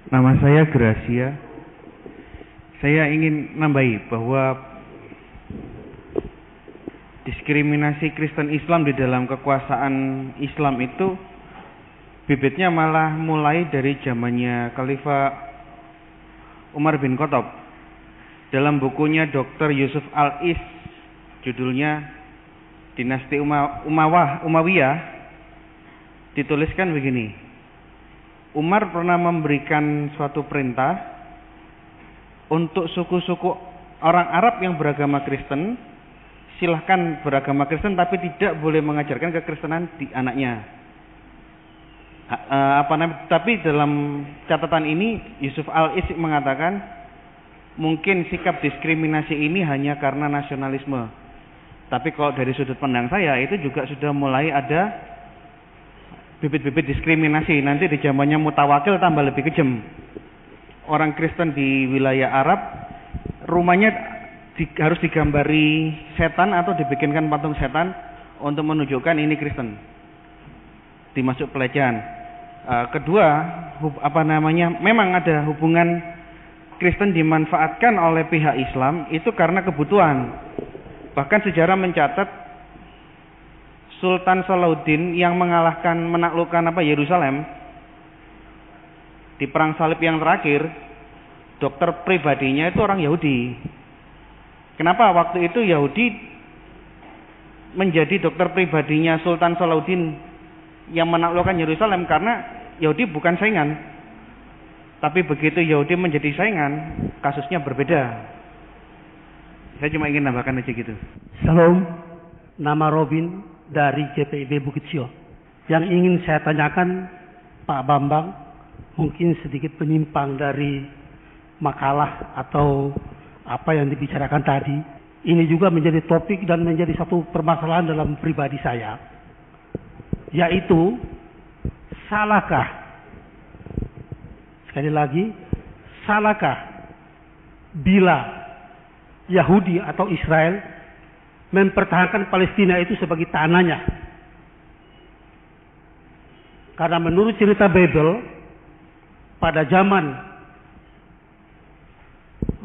Nama saya Gracia. Saya ingin nambahi bahwa diskriminasi Kristen Islam di dalam kekuasaan Islam itu bibitnya malah mulai dari zamannya Khalifah Umar bin Khattab. Dalam bukunya Dr. Yusuf Al-Is, judulnya Dinasti Umayyah, dituliskan begini: Umar pernah memberikan suatu perintah untuk suku-suku orang Arab yang beragama Kristen, silahkan beragama Kristen tapi tidak boleh mengajarkan kekristenan di anaknya. Tapi dalam catatan ini Yusuf Al-Is mengatakan mungkin sikap diskriminasi ini hanya karena nasionalisme. Tapi kalau dari sudut pandang saya itu juga sudah mulai ada bibit-bibit diskriminasi. Nanti di zamannya Mutawakil tambah lebih kejam. Orang Kristen di wilayah Arab rumahnya harus digambari setan atau dibikinkan patung setan untuk menunjukkan ini Kristen. Dimasuk pelecehan. Kedua, memang ada hubungan Kristen dimanfaatkan oleh pihak Islam itu karena kebutuhan. Bahkan sejarah mencatat Sultan Salahuddin yang menaklukkan Yerusalem di perang salib yang terakhir, dokter pribadinya itu orang Yahudi. Kenapa waktu itu Yahudi menjadi dokter pribadinya Sultan Salahuddin yang menaklukkan Yerusalem? Karena Yahudi bukan saingan. Tapi begitu Yahudi menjadi saingan, kasusnya berbeda. Saya cuma ingin nambahkan aja gitu. Salam, nama Robin dari GPIB Bukit Sio. Yang ingin saya tanyakan Pak Bambang, mungkin sedikit penyimpang dari makalah atau apa yang dibicarakan tadi. Ini juga menjadi topik dan menjadi satu permasalahan dalam pribadi saya. Yaitu, salahkah, sekali lagi, salahkah bila Yahudi atau Israel mempertahankan Palestina itu sebagai tanahnya? Karena menurut cerita Bible, pada zaman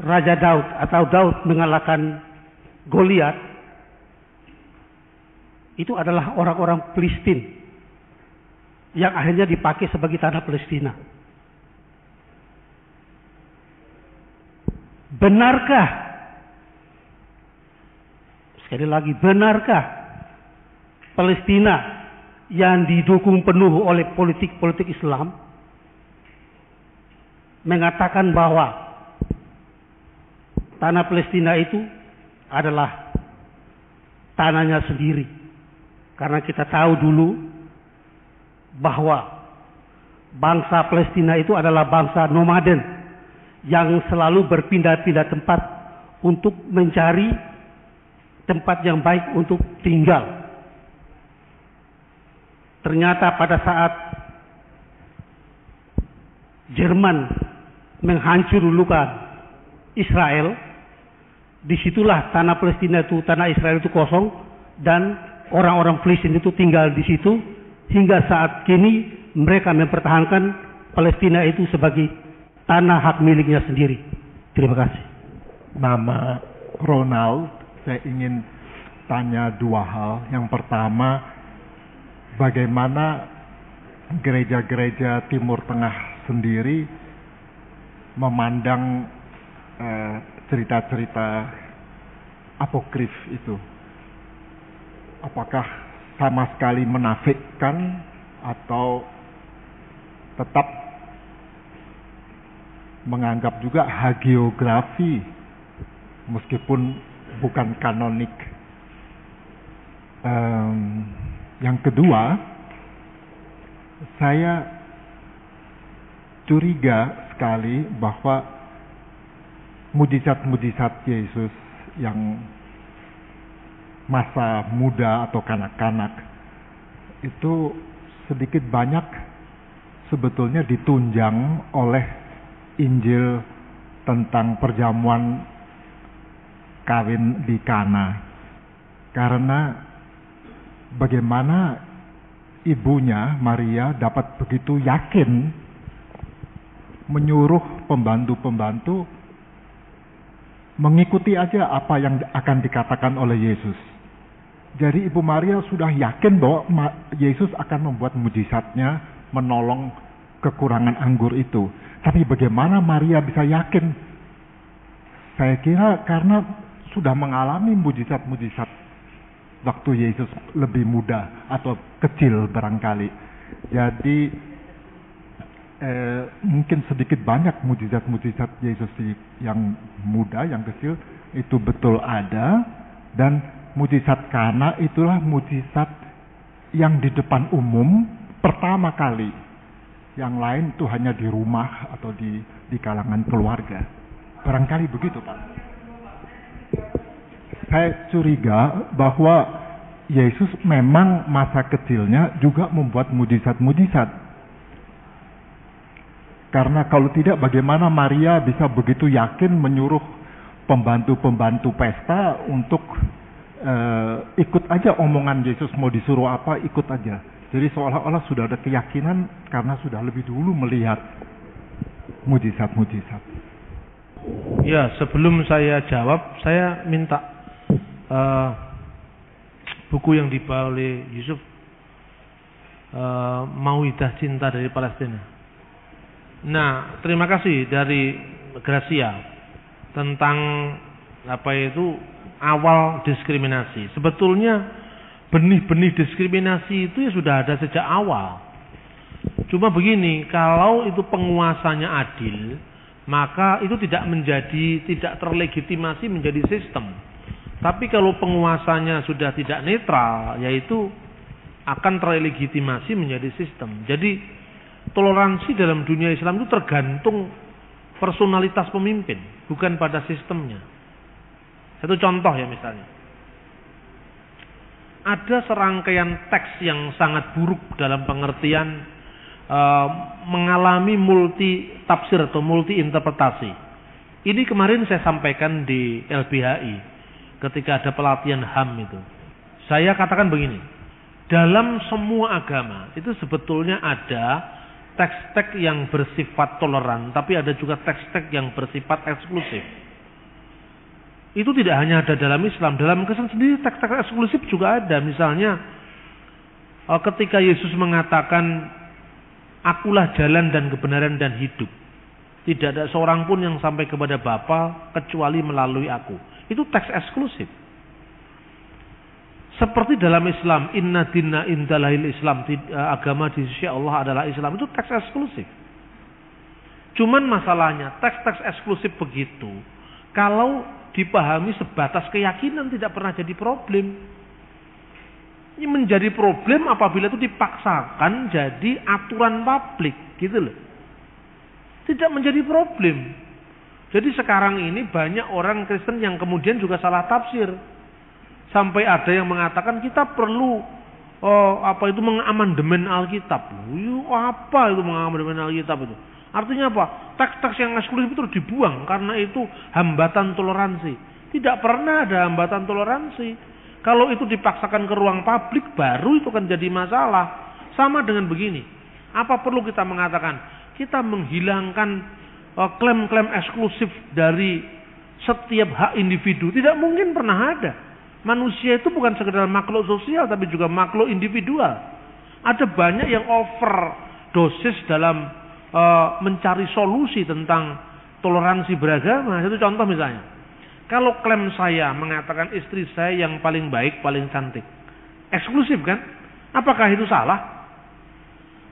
Raja Daud atau Daud mengalahkan Goliat, itu adalah orang-orang Filistin yang akhirnya dipakai sebagai tanah Palestina. Benarkah, sekali lagi, benarkah Palestina yang didukung penuh oleh politik Islam mengatakan bahwa tanah Palestina itu adalah tanahnya sendiri? Karena kita tahu dulu bahwa bangsa Palestina itu adalah bangsa nomaden yang selalu berpindah-pindah tempat untuk mencari tempat yang baik untuk tinggal. Ternyata pada saat Jerman menghancurkan Israel, disitulah tanah Palestina itu, tanah Israel itu kosong dan orang-orang Filistin itu tinggal di situ hingga saat kini mereka mempertahankan Palestina itu sebagai tanah hak miliknya sendiri. Terima kasih. Nama Ronald. Saya ingin tanya dua hal. Yang pertama, bagaimana gereja-gereja Timur Tengah sendiri memandang cerita-cerita apokrif itu? Apakah sama sekali menafikkan atau tetap menganggap juga hagiografi meskipun bukan kanonik? Yang kedua, saya curiga sekali bahwa mujizat-mujizat Yesus yang masa muda atau kanak-kanak itu sedikit banyak sebetulnya ditunjang oleh Injil tentang perjamuan kawin di Kana. Karena bagaimana ibunya Maria dapat begitu yakin menyuruh pembantu-pembantu mengikuti aja apa yang akan dikatakan oleh Yesus. Jadi Ibu Maria sudah yakin bahwa Yesus akan membuat mujizatnya menolong kekurangan anggur itu. Tapi bagaimana Maria bisa yakin? Saya kira karena sudah mengalami mujizat-mujizat waktu Yesus lebih muda atau kecil barangkali. Jadi mungkin sedikit banyak mujizat-mujizat Yesus yang muda, yang kecil itu betul ada, dan mujizat Kana itulah mujizat yang di depan umum pertama kali. Yang lain itu hanya di rumah atau di kalangan keluarga. Barangkali begitu, Pak. Saya curiga bahwa Yesus memang masa kecilnya juga membuat mujizat-mujizat. Karena kalau tidak, bagaimana Maria bisa begitu yakin menyuruh pembantu-pembantu pesta untuk ikut aja omongan Yesus, mau disuruh apa ikut aja. Jadi seolah-olah sudah ada keyakinan karena sudah lebih dulu melihat mujizat-mujizat. Ya, sebelum saya jawab, saya minta buku yang dibawa oleh Yusuf, Mauidah Cinta dari Palestina. Nah, terima kasih dari Gracia tentang awal diskriminasi. Sebetulnya benih-benih diskriminasi itu ya sudah ada sejak awal. Cuma begini, kalau itu penguasanya adil, maka itu tidak terlegitimasi menjadi sistem. Tapi kalau penguasanya sudah tidak netral, yaitu akan terlegitimasi menjadi sistem. Jadi toleransi dalam dunia Islam itu tergantung personalitas pemimpin, bukan pada sistemnya. Satu contoh ya, misalnya ada serangkaian teks yang sangat buruk dalam pengertian mengalami multi tafsir atau multi interpretasi. Ini kemarin saya sampaikan di LBHI ketika ada pelatihan HAM itu. Saya katakan begini, dalam semua agama itu sebetulnya ada teks-teks yang bersifat toleran, tapi ada juga teks-teks yang bersifat eksklusif. Itu tidak hanya ada dalam Islam, dalam Kristen sendiri teks-teks eksklusif juga ada. Misalnya ketika Yesus mengatakan, akulah jalan dan kebenaran dan hidup, tidak ada seorang pun yang sampai kepada Bapa kecuali melalui aku. Itu teks eksklusif. Seperti dalam Islam, inna dinna indalahil Islam, agama di sisi Allah adalah Islam, itu teks eksklusif. Cuman masalahnya, teks-teks eksklusif begitu, kalau dipahami sebatas keyakinan tidak pernah jadi problem. Ini menjadi problem apabila itu dipaksakan jadi aturan publik, gitu loh. Tidak menjadi problem. Jadi sekarang ini banyak orang Kristen yang kemudian juga salah tafsir. Sampai ada yang mengatakan kita perlu mengamandemen Alkitab. Apa itu mengamandemen Alkitab itu? Artinya apa? Teks-teks yang eksklusif itu harus dibuang karena itu hambatan toleransi. Tidak pernah ada hambatan toleransi. Kalau itu dipaksakan ke ruang publik baru itu kan jadi masalah. Sama dengan begini. Apa perlu kita mengatakan kita menghilangkan klaim-klaim eksklusif dari setiap hak individu? Tidak mungkin pernah ada. Manusia itu bukan sekedar makhluk sosial tapi juga makhluk individual. Ada banyak yang overdosis dalam mencari solusi tentang toleransi beragama. Satu contoh misalnya, kalau klaim saya mengatakan istri saya yang paling baik, paling cantik, eksklusif kan? Apakah itu salah?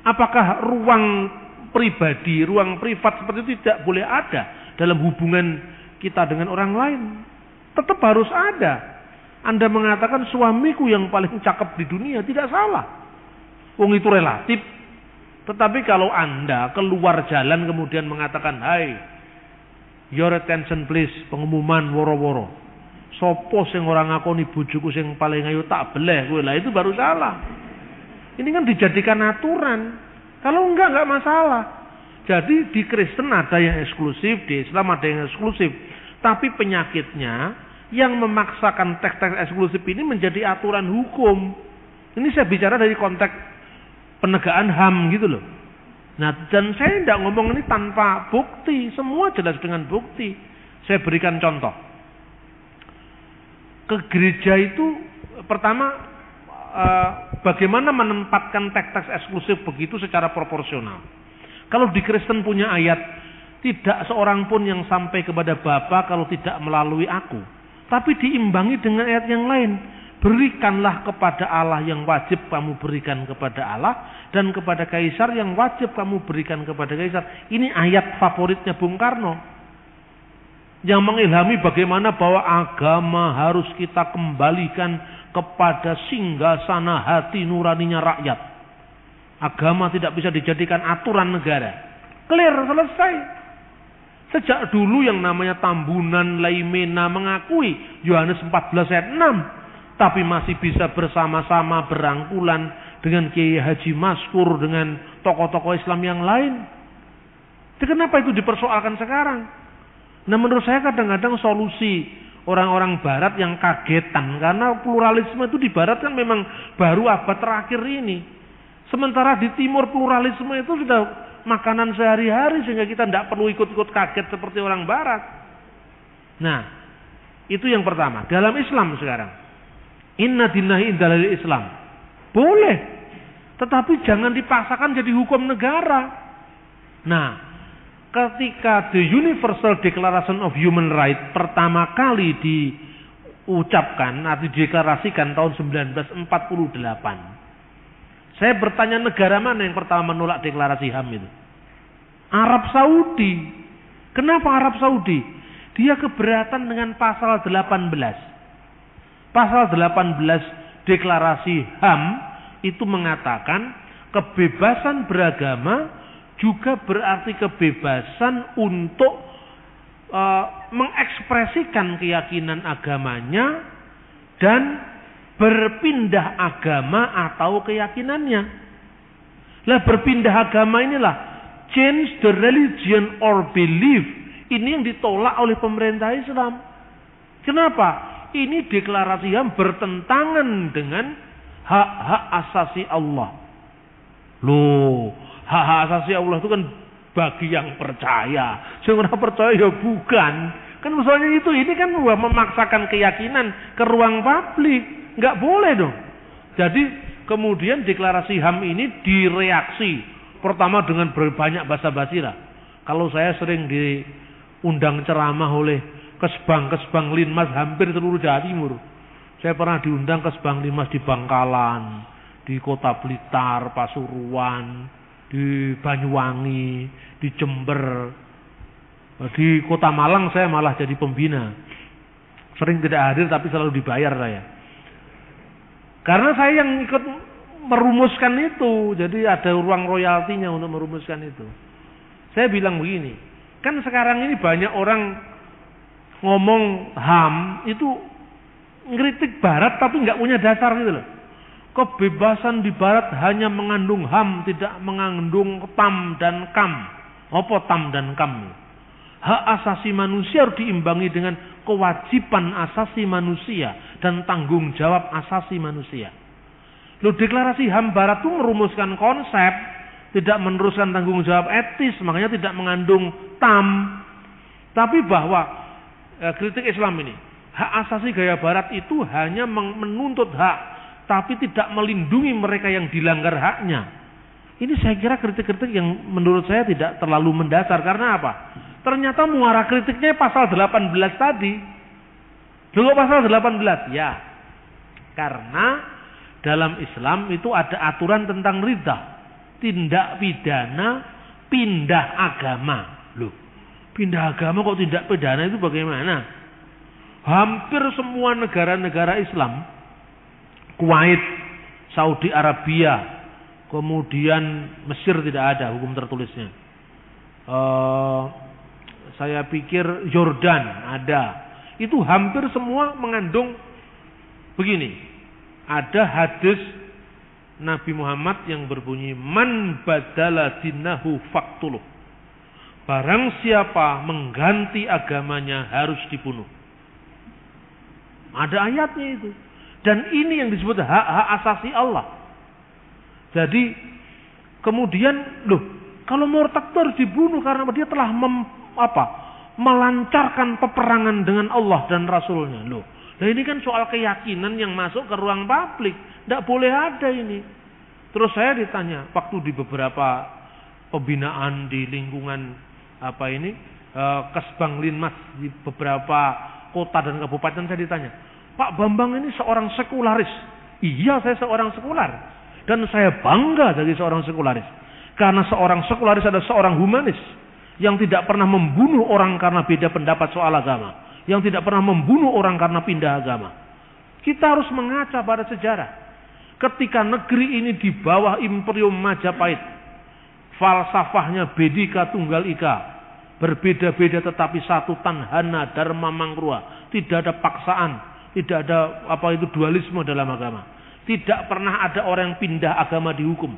Apakah ruang pribadi, ruang privat seperti itu tidak boleh ada dalam hubungan kita dengan orang lain? Tetap harus ada. Anda mengatakan suamiku yang paling cakep di dunia, tidak salah. Wong itu relatif. Tetapi kalau Anda keluar jalan kemudian mengatakan, "Hai, your attention please," pengumuman woro-woro. Sopo sing ora ngakoni bojoku sing paling ayu tak beleh kowe. Lah itu baru salah. Ini kan dijadikan aturan. Kalau enggak masalah. Jadi di Kristen ada yang eksklusif, di Islam ada yang eksklusif. Tapi penyakitnya yang memaksakan teks-teks eksklusif ini menjadi aturan hukum. Ini saya bicara dari konteks penegakan HAM gitu loh. Nah, dan saya tidak ngomong ini tanpa bukti, semua jelas dengan bukti. Saya berikan contoh. Ke gereja itu pertama bagaimana menempatkan teks-teks eksklusif begitu secara proporsional. Kalau di Kristen punya ayat, tidak seorang pun yang sampai kepada Bapa kalau tidak melalui aku. Tapi diimbangi dengan ayat yang lain. Berikanlah kepada Allah yang wajib kamu berikan kepada Allah, dan kepada kaisar yang wajib kamu berikan kepada kaisar. Ini ayat favoritnya Bung Karno, yang mengilhami bagaimana bahwa agama harus kita kembalikan kepada singgasana hati nuraninya rakyat. Agama tidak bisa dijadikan aturan negara. Clear, selesai. Sejak dulu yang namanya Tambunan Laimena mengakui Yohanes 14 ayat 6. Tapi masih bisa bersama-sama berangkulan dengan Kiai Haji Maskur, dengan tokoh-tokoh Islam yang lain. Jadi kenapa itu dipersoalkan sekarang? Nah, menurut saya kadang-kadang solusi orang-orang barat yang kagetan, karena pluralisme itu di barat kan memang baru abad terakhir ini. Sementara di timur pluralisme itu sudah makanan sehari-hari, sehingga kita tidak perlu ikut-ikut kaget seperti orang barat. Nah, itu yang pertama. Dalam Islam sekarang, inna dinahi indalil Islam. Boleh. Tetapi jangan dipaksakan jadi hukum negara. Nah, ketika the Universal Declaration of Human Rights pertama kali diucapkan atau dideklarasikan tahun 1948. Saya bertanya, negara mana yang pertama menolak deklarasi HAM itu? Arab Saudi. Kenapa Arab Saudi? Dia keberatan dengan pasal 18. Pasal 18 deklarasi HAM itu mengatakan kebebasan beragama juga berarti kebebasan untuk mengekspresikan keyakinan agamanya dan berpindah agama atau keyakinannya. Lah, berpindah agama inilah change the religion or belief. Ini yang ditolak oleh pemerintah Islam. Kenapa? Ini deklarasi HAM bertentangan dengan hak-hak asasi Allah. Loh, hak-hak asasi Allah itu kan bagi yang percaya. Yang orang percaya ya bukan. Kan misalnya itu, ini kan memaksakan keyakinan ke ruang publik. Nggak boleh dong. Jadi kemudian deklarasi HAM ini direaksi. Pertama dengan banyak basa-basi lah. Kalau saya sering diundang ceramah oleh Kesbang Linmas hampir seluruh Jawa Timur. Saya pernah diundang Kesbang Linmas di Bangkalan, di Kota Blitar, Pasuruan, di Banyuwangi, di Jember. Di Kota Malang saya malah jadi pembina. Sering tidak hadir tapi selalu dibayar saya. Karena saya yang ikut merumuskan itu. Jadi ada ruang royaltinya untuk merumuskan itu. Saya bilang begini, kan sekarang ini banyak orang ngomong HAM itu ngeritik Barat tapi nggak punya dasar gitu loh. Kebebasan di Barat hanya mengandung HAM, tidak mengandung TAM dan KAM. Apa TAM dan KAM? Hak asasi manusia harus diimbangi dengan kewajiban asasi manusia dan tanggung jawab asasi manusia. Loh, deklarasi HAM Barat itu merumuskan konsep, tidak meneruskan tanggung jawab etis, makanya tidak mengandung TAM. Tapi bahwa kritik Islam ini, hak asasi gaya Barat itu hanya menuntut hak, tapi tidak melindungi mereka yang dilanggar haknya. Ini saya kira kritik-kritik yang menurut saya tidak terlalu mendasar. Karena apa? Ternyata muara kritiknya pasal 18 tadi. Dulu pasal 18, ya. Karena dalam Islam itu ada aturan tentang ridha, tindak pidana pindah agama. Loh, pindah agama kok tindak pidana itu bagaimana? Hampir semua negara-negara Islam, Kuwait, Saudi Arabia, kemudian Mesir tidak ada hukum tertulisnya. Saya pikir Yordan ada. Itu hampir semua mengandung begini. Ada hadis Nabi Muhammad yang berbunyi, man badala dinahu faktuluh. Barang siapa mengganti agamanya harus dibunuh. Ada ayatnya itu. Dan ini yang disebut hak-hak asasi Allah. Jadi kemudian, loh, Kalau murtad itu harus dibunuh karena dia telah melancarkan peperangan dengan Allah dan Rasulnya. Loh, nah ini kan soal keyakinan yang masuk ke ruang publik. Tidak boleh ada ini. Terus saya ditanya, waktu di beberapa pembinaan di lingkungan Kesbang Linmas di beberapa kota dan kabupaten, saya ditanya, Pak Bambang ini seorang sekularis. Iya, saya seorang sekular. Dan saya bangga jadi seorang sekularis. Karena seorang sekularis adalah seorang humanis. Yang tidak pernah membunuh orang karena beda pendapat soal agama. Yang tidak pernah membunuh orang karena pindah agama. Kita harus mengaca pada sejarah. Ketika negeri ini di bawah Imperium Majapahit. Falsafahnya Bhinneka Tunggal Ika. Berbeda-beda tetapi satu, tanhana dharma mangruha. Tidak ada paksaan. Tidak ada dualisme dalam agama. Tidak pernah ada orang yang pindah agama dihukum.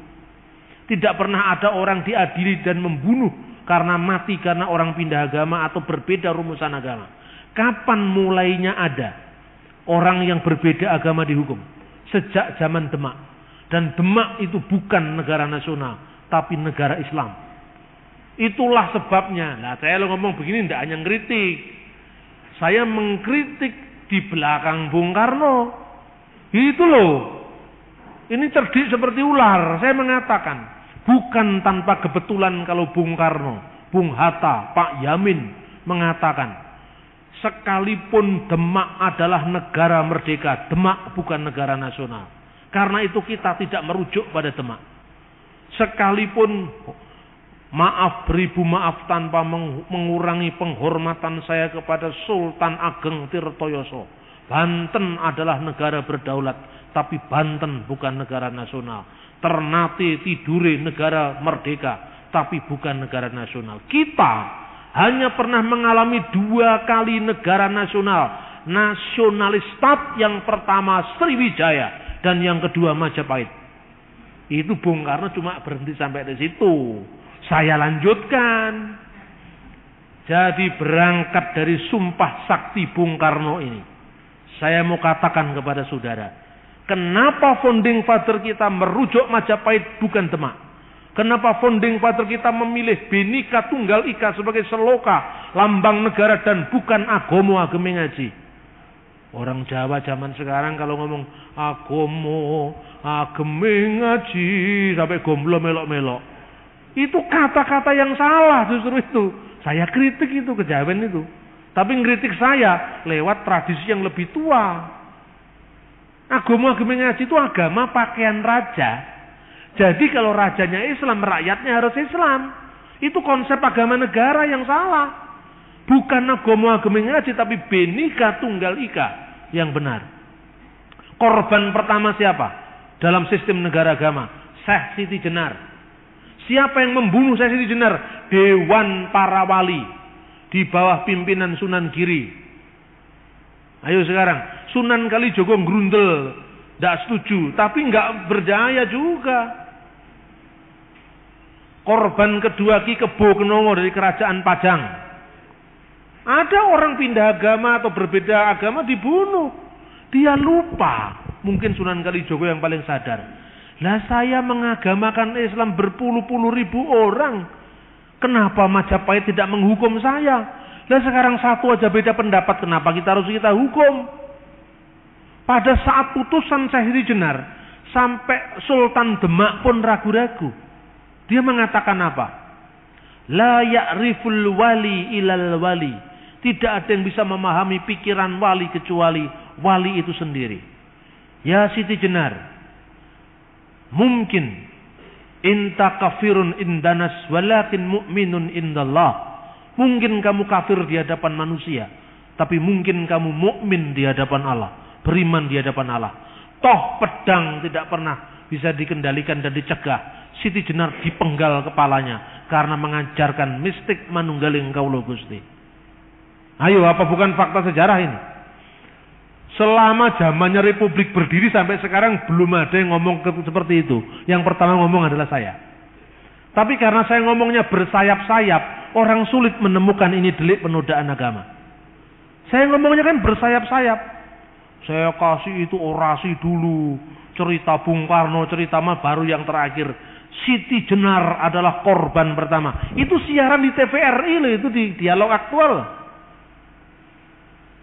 Tidak pernah ada orang diadili dan membunuh karena mati karena orang pindah agama atau berbeda rumusan agama. Kapan mulainya ada orang yang berbeda agama dihukum? Sejak zaman Demak. Dan Demak itu bukan negara nasional, tapi negara Islam. Itulah sebabnya. Nah, saya ngomong begini tidak hanya ngeritik. Saya mengkritik di belakang Bung Karno. Itu loh. Ini cerdik seperti ular. Saya mengatakan, bukan tanpa kebetulan kalau Bung Karno, Bung Hatta, Pak Yamin mengatakan, sekalipun Demak adalah negara merdeka, Demak bukan negara nasional. Karena itu kita tidak merujuk pada Demak. Sekalipun, maaf beribu maaf tanpa mengurangi penghormatan saya kepada Sultan Ageng Tirtoyoso. Banten adalah negara berdaulat, tapi Banten bukan negara nasional. Ternate Tidore negara merdeka, tapi bukan negara nasional. Kita hanya pernah mengalami 2 kali negara nasional. Nasionalistat, yang pertama Sriwijaya dan yang kedua Majapahit. Itu Bung Karno cuma berhenti sampai di situ. Saya lanjutkan. Jadi berangkat dari sumpah sakti Bung Karno ini, saya mau katakan kepada saudara, kenapa founding father kita merujuk Majapahit bukan Demak? Kenapa founding father kita memilih Bhinneka Tunggal Ika sebagai seloka, lambang negara dan bukan agomo ageme ngaji? Orang Jawa zaman sekarang kalau ngomong agomo ageme ngaji sampai gomblo melok-melok. Itu kata-kata yang salah justru itu. Saya kritik itu kejawen itu. Tapi ngeritik saya lewat tradisi yang lebih tua. Agama ngaji itu agama pakaian raja. Jadi kalau rajanya Islam, rakyatnya harus Islam. Itu konsep agama negara yang salah. Bukan agama ngaji, tapi Bhinneka Tunggal Ika yang benar. Korban pertama siapa? Dalam sistem negara agama, Syekh Siti Jenar. Siapa yang membunuh Syekh Siti Jenar? Dewan Para Wali di bawah pimpinan Sunan Giri. Ayo sekarang, Sunan Kalijogo grundel, tidak setuju, tapi nggak berjaya juga. Korban kedua Ki Kebo Kenongo dari Kerajaan Pajang. Ada orang pindah agama atau berbeda agama dibunuh. Dia lupa. Mungkin Sunan Kalijogo yang paling sadar. Lah saya mengagamakan Islam berpuluh-puluh ribu orang. Kenapa Majapahit tidak menghukum saya? Lah sekarang satu aja beda pendapat, kenapa kita harus hukum? Pada saat putusan Syekh Siti Jenar, sampai Sultan Demak pun ragu-ragu. Dia mengatakan apa? La ya'riful wali ilal wali. Tidak ada yang bisa memahami pikiran wali kecuali wali itu sendiri. Ya Siti Jenar, mungkin inta kafirun indanas walakin mu'minun indallah. Mungkin kamu kafir di hadapan manusia, tapi mungkin kamu mukmin di hadapan Allah, beriman di hadapan Allah. Toh pedang tidak pernah bisa dikendalikan dan dicegah. Siti Jenar dipenggal kepalanya karena mengajarkan mistik manunggaling kaulo Gusti. Ayo, apa bukan fakta sejarah ini? Selama zamannya Republik berdiri sampai sekarang belum ada yang ngomong seperti itu. Yang pertama ngomong adalah saya. Tapi karena saya ngomongnya bersayap-sayap, orang sulit menemukan ini delik penodaan agama. Saya ngomongnya kan bersayap-sayap. Saya kasih itu orasi dulu, cerita Bung Karno, cerita mah baru yang terakhir. Siti Jenar adalah korban pertama. Itu siaran di TVRI loh, itu di Dialog Aktual.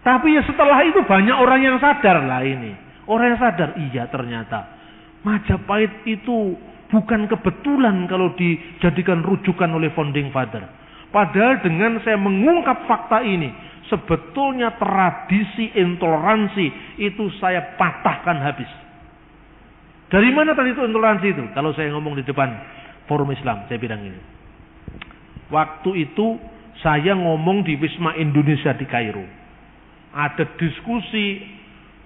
Tapi ya setelah itu banyak orang yang sadar lah ini. Orang yang sadar, iya ternyata Majapahit itu bukan kebetulan kalau dijadikan rujukan oleh founding father. Padahal dengan saya mengungkap fakta ini, sebetulnya tradisi intoleransi itu saya patahkan habis. Dari mana tadi itu intoleransi itu? Kalau saya ngomong di depan forum Islam, saya bilang ini. Waktu itu saya ngomong di Wisma Indonesia di Kairo. Ada diskusi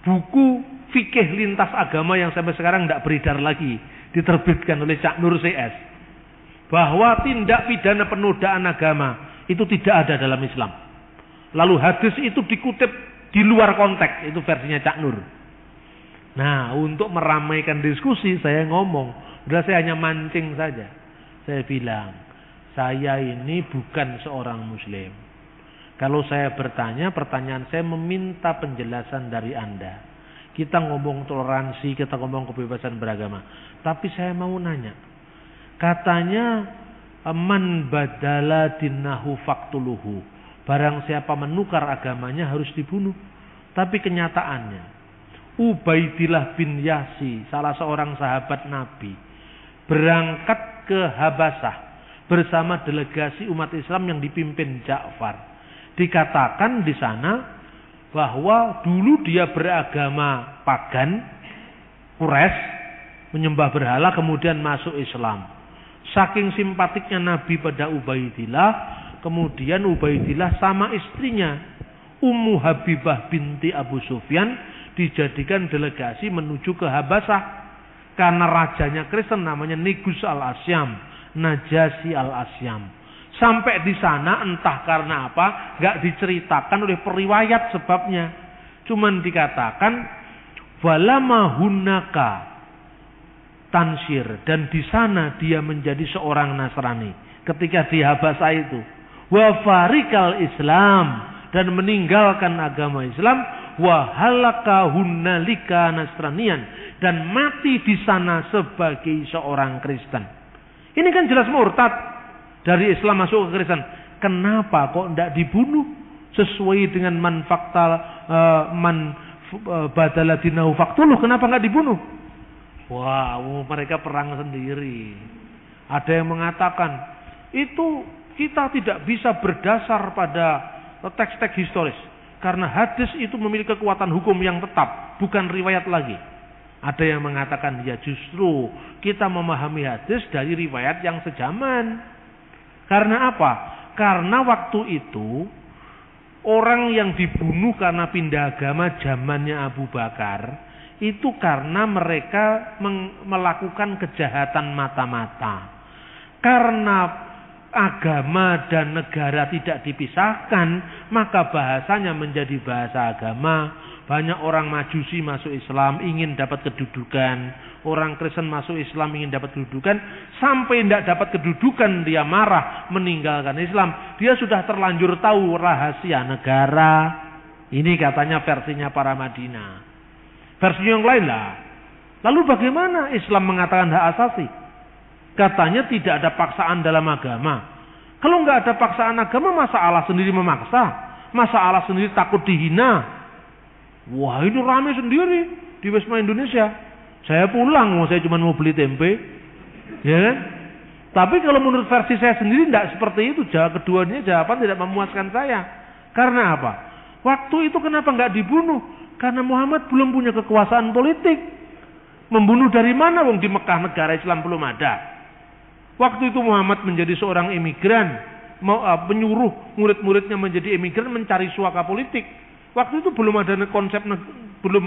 buku fikih lintas agama yang sampai sekarang tidak beredar lagi, diterbitkan oleh Cak Nur CS, bahwa tindak pidana penodaan agama itu tidak ada dalam Islam. Lalu hadis itu dikutip di luar konteks, itu versinya Cak Nur. Nah, untuk meramaikan diskusi saya ngomong, udah saya hanya mancing saja. Saya bilang, saya ini bukan seorang muslim. Kalau saya bertanya, pertanyaan saya meminta penjelasan dari Anda. Kita ngomong toleransi, kita ngomong kebebasan beragama. Tapi saya mau nanya. Katanya, man badala dinahu faktuluhu. Barang siapa menukar agamanya harus dibunuh. Tapi kenyataannya, Ubaidillah bin Yasi, salah seorang sahabat Nabi, berangkat ke Habasah bersama delegasi umat Islam yang dipimpin Ja'far. Dikatakan di sana bahwa dulu dia beragama pagan, Quraisy, menyembah berhala, kemudian masuk Islam. Saking simpatiknya Nabi pada Ubaidillah, kemudian Ubaidillah sama istrinya Ummu Habibah binti Abu Sufyan dijadikan delegasi menuju ke Habasah. Karena rajanya Kristen namanya Negus al-Asyam, Najasyi al-Asyam. Sampai di sana entah karena apa, gak diceritakan oleh periwayat sebabnya. Cuman dikatakan walama hunaka tansir, dan di sana dia menjadi seorang Nasrani ketika di Habasah itu. Wa farikal Islam, dan meninggalkan agama Islam. Wa halaka hunnalika nasranian, dan mati di sana sebagai seorang Kristen. Ini kan jelas murtad. Dari Islam masuk ke Kristen. Kenapa kok tidak dibunuh? Sesuai dengan man badala dinahu faktuluh. Kenapa nggak dibunuh? Wah, mereka perang sendiri. Ada yang mengatakan, itu kita tidak bisa berdasar pada teks-teks historis. Karena hadis itu memiliki kekuatan hukum yang tetap. Bukan riwayat lagi. Ada yang mengatakan, ya justru kita memahami hadis dari riwayat yang sejaman. Karena apa? Karena waktu itu orang yang dibunuh karena pindah agama zamannya Abu Bakar itu karena mereka melakukan kejahatan mata-mata. Karena agama dan negara tidak dipisahkan, maka bahasanya menjadi bahasa agama. Banyak orang Majusi masuk Islam ingin dapat kedudukan, orang Kristen masuk Islam ingin dapat kedudukan, sampai tidak dapat kedudukan dia marah meninggalkan Islam. Dia sudah terlanjur tahu rahasia negara. Ini katanya versinya para Madinah. Versi yang lain lah. Lalu bagaimana Islam mengatakan hak asasi? Katanya tidak ada paksaan dalam agama. Kalau nggak ada paksaan agama, masa Allah sendiri memaksa? Masa Allah sendiri takut dihina? Wah, ini rame sendiri di Wisma Indonesia. Saya pulang, saya cuma mau beli tempe, ya kan? Tapi kalau menurut versi saya sendiri tidak seperti itu. Keduanya jawaban tidak memuaskan saya. Karena apa? Waktu itu kenapa nggak dibunuh? Karena Muhammad belum punya kekuasaan politik. Membunuh dari mana? Wong di Mekah negara Islam belum ada. Waktu itu Muhammad menjadi seorang imigran, menyuruh murid-muridnya menjadi imigran mencari suaka politik. Waktu itu belum ada konsep, belum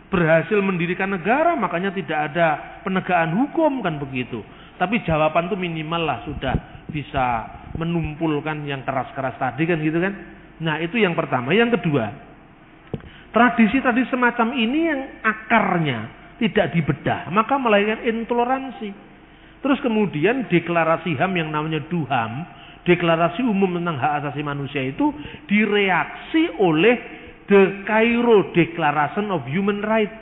berhasil mendirikan negara, makanya tidak ada penegakan hukum kan begitu. Tapi jawaban itu minimal lah sudah bisa menumpulkan yang keras-keras tadi kan gitu kan. Nah itu yang pertama. Yang kedua, tradisi-tradisi semacam ini yang akarnya tidak dibedah, maka melahirkan intoleransi. Terus kemudian deklarasi HAM yang namanya DUHAM, deklarasi umum tentang hak asasi manusia itu direaksi oleh The Cairo Declaration of Human Rights.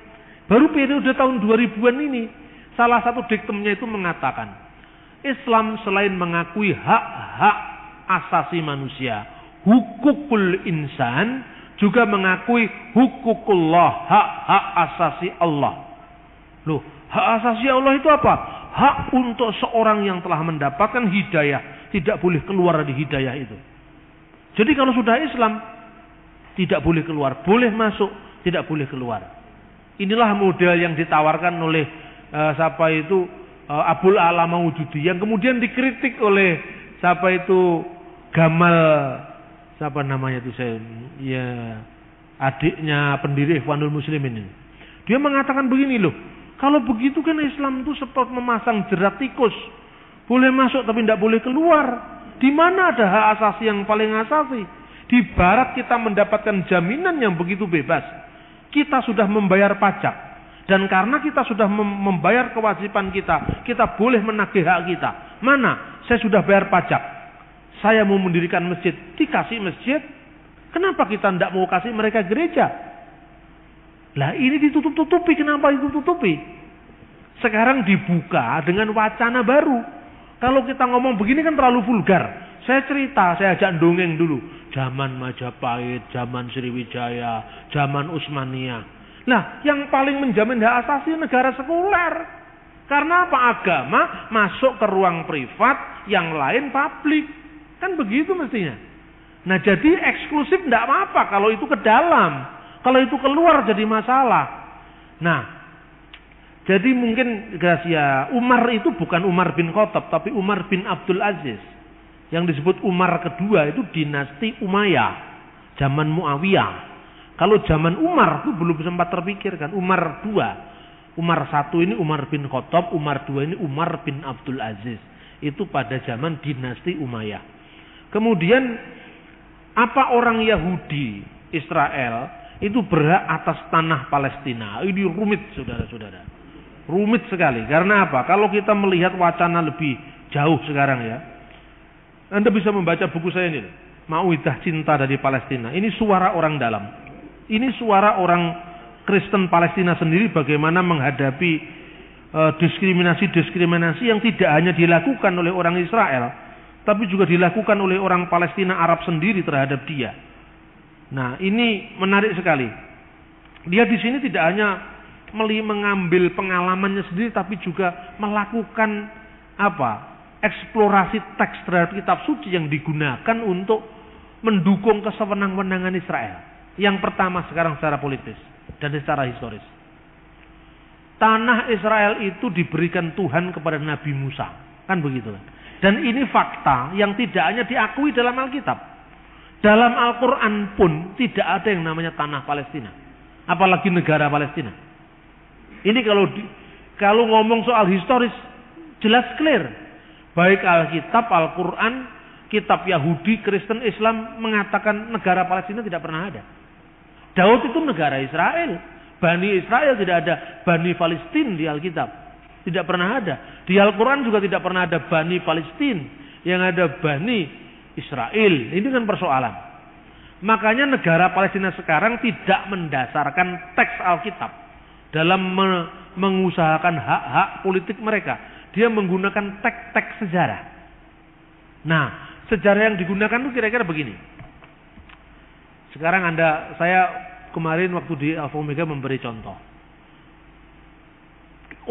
Baru periode tahun 2000-an ini, salah satu diktumnya itu mengatakan, Islam selain mengakui hak-hak asasi manusia, hukukul insan, juga mengakui hukukullah, hak-hak asasi Allah. Loh, hak asasi Allah itu apa? Hak untuk seorang yang telah mendapatkan hidayah, tidak boleh keluar dari hidayah itu. Jadi kalau sudah Islam, tidak boleh keluar, boleh masuk, tidak boleh keluar. Inilah model yang ditawarkan oleh Abul A'la Maududi, yang kemudian dikritik oleh Gamal, adiknya pendiri Ikhwanul Muslimin ini. Dia mengatakan begini loh, kalau begitu kan Islam itu seperti memasang jerat tikus, boleh masuk tapi tidak boleh keluar. Di mana ada hak asasi yang paling asasi? Di Barat kita mendapatkan jaminan yang begitu bebas. Kita sudah membayar pajak, dan karena kita sudah membayar kewajiban kita, kita boleh menagih hak kita. Mana? Saya sudah bayar pajak, saya mau mendirikan masjid, dikasih masjid. Kenapa kita tidak mau kasih mereka gereja? Lah ini ditutup-tutupi. Kenapa ditutup-tutupi? Sekarang dibuka dengan wacana baru. Kalau kita ngomong begini kan terlalu vulgar. Saya cerita, saya ajak dongeng dulu. Zaman Majapahit, zaman Sriwijaya, zaman Utsmaniyah. Nah, yang paling menjamin hak asasi negara sekuler. Karena apa? Agama masuk ke ruang privat, yang lain publik. Kan begitu mestinya. Nah, jadi eksklusif tidak apa-apa kalau itu ke dalam. Kalau itu keluar jadi masalah. Nah, jadi mungkin Gracia, Umar itu bukan Umar bin Khattab, tapi Umar bin Abdul Aziz. Yang disebut Umar kedua itu dinasti Umayyah, zaman Muawiyah. Kalau zaman Umar itu belum sempat terpikirkan. Umar dua, Umar satu ini Umar bin Khattab, Umar dua ini Umar bin Abdul Aziz. Itu pada zaman dinasti Umayyah. Kemudian apa orang Yahudi Israel itu berhak atas tanah Palestina? Ini rumit, saudara-saudara. Rumit sekali. Karena apa? Kalau kita melihat wacana lebih jauh sekarang ya, Anda bisa membaca buku saya ini, Mau'idah Cinta dari Palestina. Ini suara orang dalam. Ini suara orang Kristen Palestina sendiri bagaimana menghadapi diskriminasi-diskriminasi yang tidak hanya dilakukan oleh orang Israel, tapi juga dilakukan oleh orang Palestina Arab sendiri terhadap dia. Nah, ini menarik sekali. Dia di sini tidak hanya mengambil pengalamannya sendiri, tapi juga melakukan eksplorasi teks terhadap kitab suci yang digunakan untuk mendukung kesewenang-wenangan Israel. Yang pertama sekarang secara politis dan secara historis. Tanah Israel itu diberikan Tuhan kepada Nabi Musa. Kan begitu kan? Dan ini fakta yang tidak hanya diakui dalam Alkitab. Dalam Al-Quran pun tidak ada yang namanya tanah Palestina. Apalagi negara Palestina. Ini kalau ngomong soal historis, jelas clear. Baik Alkitab, Al-Quran, kitab Yahudi, Kristen, Islam mengatakan negara Palestina tidak pernah ada. Daud itu negara Israel. Bani Israel tidak ada. Bani Palestina di Alkitab tidak pernah ada. Di Al-Quran juga tidak pernah ada Bani Palestina. Yang ada Bani Israel. Ini kan persoalan. Makanya negara Palestina sekarang tidak mendasarkan teks Alkitab dalam mengusahakan hak-hak politik mereka. Dia menggunakan teks-teks sejarah. Nah, sejarah yang digunakan itu kira-kira begini. Sekarang saya kemarin waktu di Alfa Omega memberi contoh.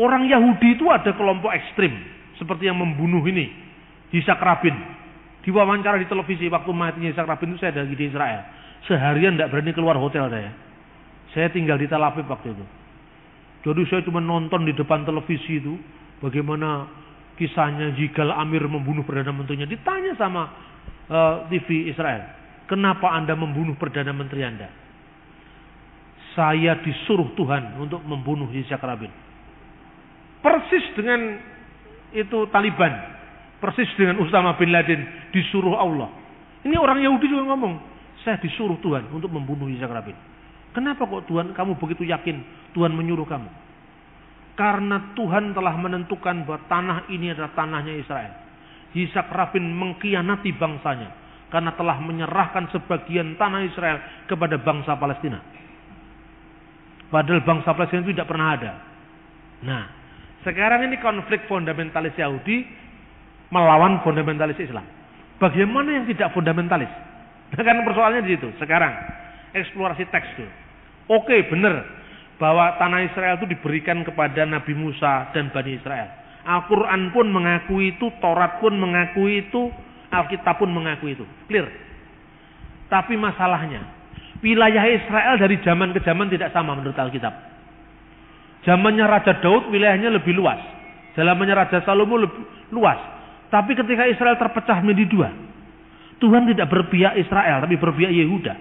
Orang Yahudi itu ada kelompok ekstrim seperti yang membunuh ini, Yitzhak Rabin. Diwawancara di televisi waktu matinya Yitzhak Rabin itu saya lagi di Israel. Seharian tidak berani keluar hotel saya. Saya tinggal di Tel Aviv waktu itu. Jadi saya cuma nonton di depan televisi itu bagaimana kisahnya Yigal Amir membunuh Perdana Menterinya. Ditanya sama TV Israel, kenapa Anda membunuh Perdana Menteri Anda? Saya disuruh Tuhan untuk membunuh Yitzhak Rabin. Persis dengan itu Taliban, persis dengan Usama bin Laden disuruh Allah. Ini orang Yahudi juga ngomong, saya disuruh Tuhan untuk membunuh Yitzhak Rabin. Kenapa kok Tuhan kamu begitu yakin Tuhan menyuruh kamu? Karena Tuhan telah menentukan bahwa tanah ini adalah tanahnya Israel. Yitzhak Rabin mengkhianati bangsanya karena telah menyerahkan sebagian tanah Israel kepada bangsa Palestina. Padahal bangsa Palestina itu tidak pernah ada. Nah, sekarang ini konflik fundamentalis Yahudi melawan fundamentalis Islam. Bagaimana yang tidak fundamentalis? Nah, kan persoalannya di situ. Sekarang eksplorasi teks dulu. Oke, benar bahwa tanah Israel itu diberikan kepada Nabi Musa dan Bani Israel. Al-Quran pun mengakui itu, Taurat pun mengakui itu, Alkitab pun mengakui itu. Clear. Tapi masalahnya, wilayah Israel dari zaman ke zaman tidak sama menurut Alkitab. Zamannya Raja Daud wilayahnya lebih luas. Zamannya Raja Salomo lebih luas. Tapi ketika Israel terpecah menjadi dua, Tuhan tidak berpihak Israel, tapi berpihak Yehuda.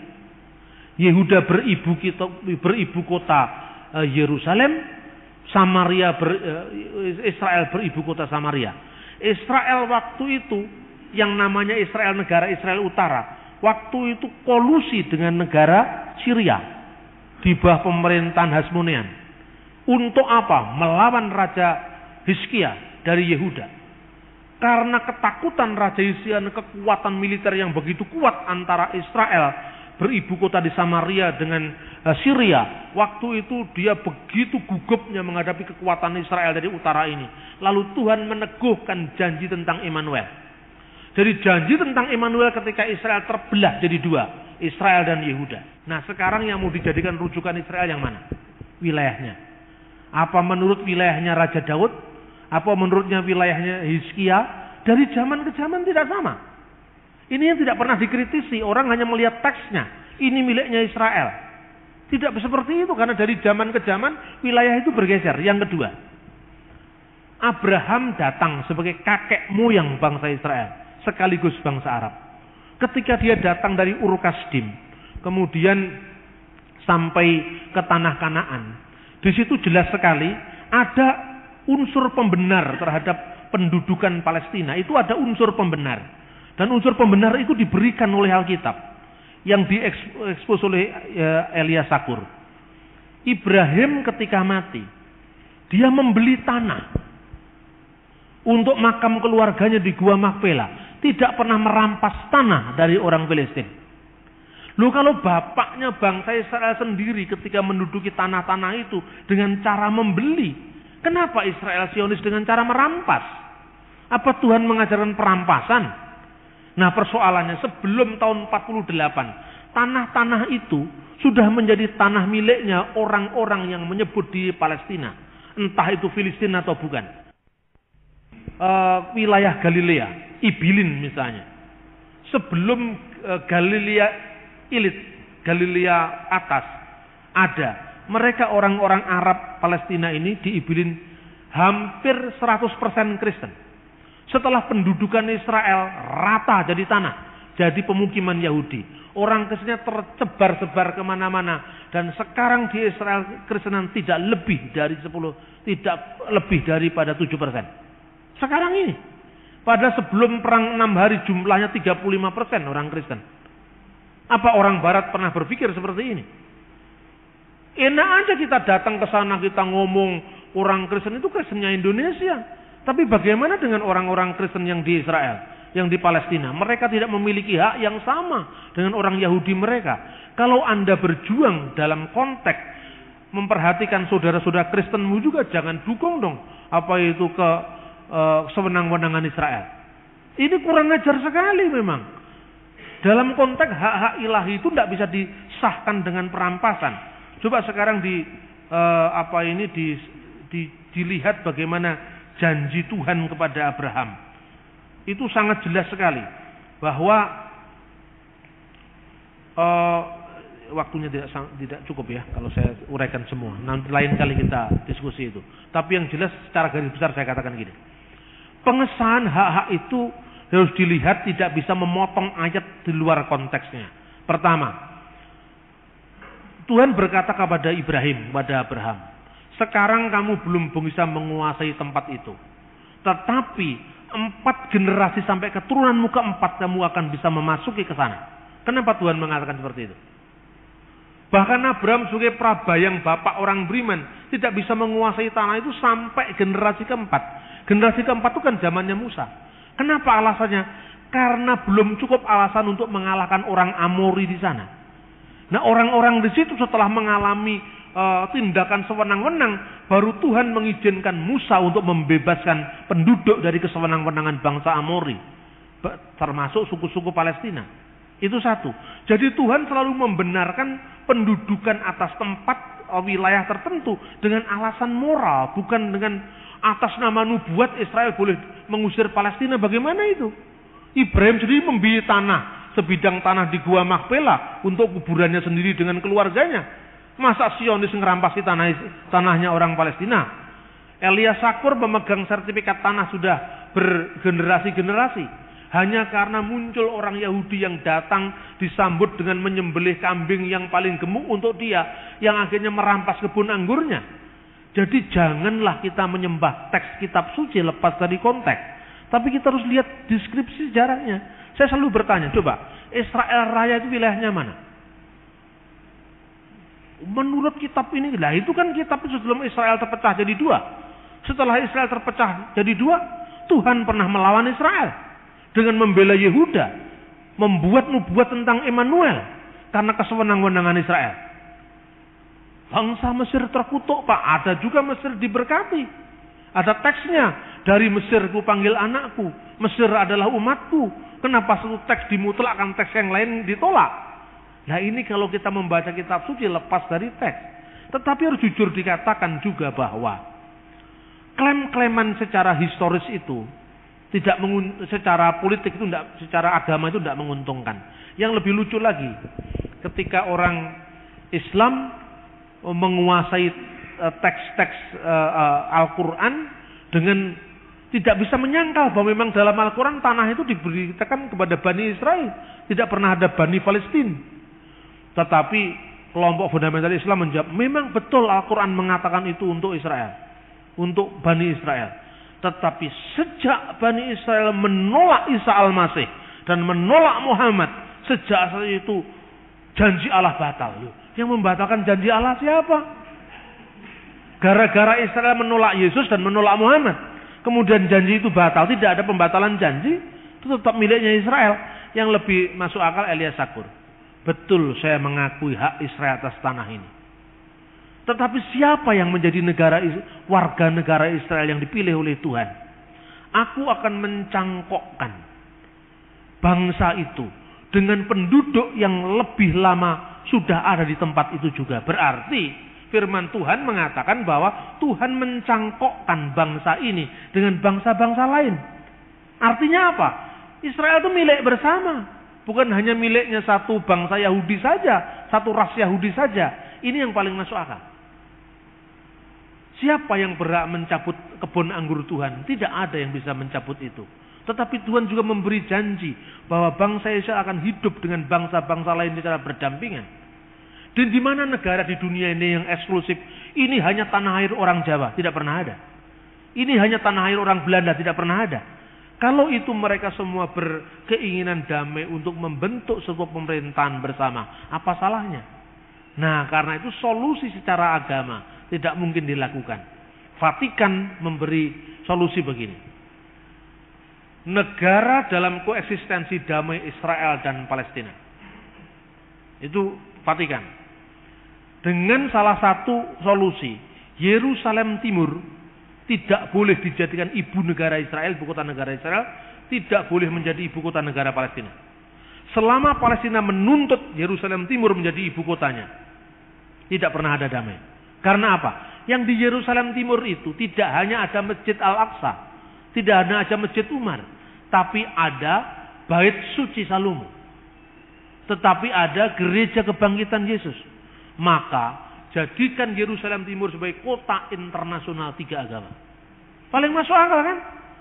Yehuda beribu kota Yerusalem, Israel beribu kota Samaria. Israel waktu itu yang namanya Israel, negara Israel Utara, waktu itu kolusi dengan negara Syria di bawah pemerintahan Hasmonean. Untuk apa? Melawan Raja Hizkia dari Yehuda. Karena ketakutan Raja Hizkia, kekuatan militer yang begitu kuat antara Israel beribu kota di Samaria dengan Syria. Waktu itu dia begitu gugupnya menghadapi kekuatan Israel dari utara ini. Lalu Tuhan meneguhkan janji tentang Immanuel. Jadi janji tentang Immanuel ketika Israel terbelah jadi dua, Israel dan Yehuda. Nah, sekarang yang mau dijadikan rujukan Israel yang mana? Wilayahnya. Apa menurut wilayahnya Raja Daud? Apa menurutnya wilayahnya Hizkia? Dari zaman ke zaman tidak sama. Ini yang tidak pernah dikritisi. Orang hanya melihat teksnya. Ini miliknya Israel. Tidak seperti itu. Karena dari zaman ke zaman wilayah itu bergeser. Yang kedua, Abraham datang sebagai kakek moyang bangsa Israel. Sekaligus bangsa Arab. Ketika dia datang dari Ur Kasdim. Kemudian sampai ke tanah Kanaan. Di situ jelas sekali ada unsur pembenar terhadap pendudukan Palestina. Itu ada unsur pembenar. Dan unsur pembenar itu diberikan oleh Alkitab. Yang diekspos oleh Elia Sakur. Ibrahim ketika mati, dia membeli tanah untuk makam keluarganya di Gua Makpela. Tidak pernah merampas tanah dari orang Palestina. Loh, kalau bapaknya bangsa Israel sendiri ketika menduduki tanah-tanah itu dengan cara membeli, kenapa Israel Zionis dengan cara merampas? Apa Tuhan mengajarkan perampasan? Nah, persoalannya sebelum tahun 48, tanah-tanah itu sudah menjadi tanah miliknya orang-orang yang menyebut di Palestina. Entah itu Filistin atau bukan. Wilayah Galilea, Ibilin misalnya. Sebelum Galilea Ilit, Galilea atas, ada. Mereka orang-orang Arab Palestina ini di Ibilin hampir 100% Kristen. Setelah pendudukan Israel rata jadi tanah, jadi pemukiman Yahudi. Orang Kristennya tersebar-sebar kemana-mana. Dan sekarang di Israel Kristenan tidak lebih dari 10, tidak lebih daripada 7%. Sekarang ini. Pada sebelum perang 6 hari jumlahnya 35% orang Kristen. Apa orang Barat pernah berpikir seperti ini? Enak aja kita datang ke sana, kita ngomong orang Kristen itu Kristennya Indonesia. Tapi bagaimana dengan orang-orang Kristen yang di Israel, yang di Palestina? Mereka tidak memiliki hak yang sama dengan orang Yahudi mereka. Kalau Anda berjuang dalam konteks memperhatikan saudara-saudara Kristenmu juga, jangan dukung dong apa itu ke sewenang-wenangan Israel. Ini kurang ajar sekali memang. Dalam konteks hak-hak ilahi itu tidak bisa disahkan dengan perampasan. Coba sekarang dilihat bagaimana janji Tuhan kepada Abraham. Itu sangat jelas sekali bahwa waktunya tidak cukup ya kalau saya uraikan semua. Nanti lain kali kita diskusi itu. Tapi yang jelas secara garis besar saya katakan gini. Pengesahan hak-hak itu harus dilihat tidak bisa memotong ayat di luar konteksnya. Pertama, Tuhan berkata kepada Ibrahim, kepada Abraham, sekarang kamu belum bisa menguasai tempat itu. Tetapi 4 generasi sampai keturunanmu keempat kamu akan bisa memasuki ke sana. Kenapa Tuhan mengatakan seperti itu? Bahkan Abraham sebagai prabayang bapak orang beriman tidak bisa menguasai tanah itu sampai generasi keempat. Generasi keempat itu kan zamannya Musa. Kenapa alasannya? Karena belum cukup alasan untuk mengalahkan orang Amori di sana. Nah, orang-orang di situ setelah mengalami tindakan sewenang-wenang, baru Tuhan mengizinkan Musa untuk membebaskan penduduk dari kesewenang-wenangan bangsa Amori, termasuk suku-suku Palestina. Itu satu. Jadi Tuhan selalu membenarkan pendudukan atas tempat wilayah tertentu dengan alasan moral, bukan dengan atas nama nubuat Israel boleh mengusir Palestina. Bagaimana itu? Ibrahim sendiri membeli tanah, sebidang tanah di Gua Makpela untuk kuburannya sendiri dengan keluarganya. Masa Sionis ngerampasi tanahnya orang Palestina? Elia Sakur memegang sertifikat tanah sudah bergenerasi-generasi. Hanya karena muncul orang Yahudi yang datang disambut dengan menyembelih kambing yang paling gemuk untuk dia, yang akhirnya merampas kebun anggurnya. Jadi janganlah kita menyembah teks kitab suci lepas dari konteks. Tapi kita harus lihat deskripsi sejarahnya. Saya selalu bertanya, coba Israel Raya itu wilayahnya mana? Menurut kitab ini, lah itu kan kitab sebelum Israel terpecah jadi dua. Setelah Israel terpecah jadi dua, Tuhan pernah melawan Israel dengan membela Yehuda, membuat nubuat tentang Immanuel karena kesewenang-wenangan Israel. Bangsa Mesir terkutuk, Pak. Ada juga Mesir diberkati. Ada teksnya, dari Mesir ku panggil anakku, Mesir adalah umatku. Kenapa satu teks dimutlakkan, teks yang lain ditolak? Nah ini kalau kita membaca kitab suci lepas dari teks. Tetapi harus jujur dikatakan juga bahwa klaim-klaiman secara historis itu secara politik itu tidak, secara agama itu tidak menguntungkan. Yang lebih lucu lagi, ketika orang Islam menguasai teks-teks Al-Quran dengan tidak bisa menyangkal bahwa memang dalam Al-Quran tanah itu diberitakan kepada Bani Israel, tidak pernah ada Bani Palestina. Tetapi kelompok fundamental Islam menjawab, memang betul Al-Quran mengatakan itu untuk Israel, untuk Bani Israel. Tetapi sejak Bani Israel menolak Isa Al-Masih dan menolak Muhammad, sejak saat itu janji Allah batal. Yang membatalkan janji Allah siapa? Gara-gara Israel menolak Yesus dan menolak Muhammad, kemudian janji itu batal. Tidak ada pembatalan janji, itu tetap miliknya Israel. Yang lebih masuk akal Elia Sakur. Betul, saya mengakui hak Israel atas tanah ini. Tetapi siapa yang menjadi warga negara Israel yang dipilih oleh Tuhan? Aku akan mencangkokkan bangsa itu dengan penduduk yang lebih lama sudah ada di tempat itu juga. Berarti firman Tuhan mengatakan bahwa Tuhan mencangkokkan bangsa ini dengan bangsa-bangsa lain. Artinya apa? Israel itu milik bersama. Bukan hanya miliknya satu bangsa Yahudi saja, satu ras Yahudi saja. Ini yang paling masuk akal. Siapa yang berhak mencabut kebun anggur Tuhan? Tidak ada yang bisa mencabut itu. Tetapi Tuhan juga memberi janji bahwa bangsa Israel akan hidup dengan bangsa-bangsa lain secara berdampingan. Dan di mana negara di dunia ini yang eksklusif? Ini hanya tanah air orang Jawa, tidak pernah ada. Ini hanya tanah air orang Belanda, tidak pernah ada. Kalau itu mereka semua berkeinginan damai untuk membentuk sebuah pemerintahan bersama, apa salahnya? Nah, karena itu solusi secara agama tidak mungkin dilakukan. Vatikan memberi solusi begini. Negara dalam koeksistensi damai Israel dan Palestina. Itu Vatikan. Dengan salah satu solusi, Yerusalem Timur tidak boleh dijadikan ibu negara Israel, ibu kota negara Israel, tidak boleh menjadi ibu kota negara Palestina. Selama Palestina menuntut Yerusalem Timur menjadi ibu kotanya, tidak pernah ada damai. Karena apa? Yang di Yerusalem Timur itu tidak hanya ada Masjid Al-Aqsa, tidak hanya ada Masjid Umar, tapi ada Bait Suci Salomo. Tetapi ada Gereja Kebangkitan Yesus. Maka jadikan Yerusalem Timur sebagai kota internasional 3 agama. Paling masuk akal kan?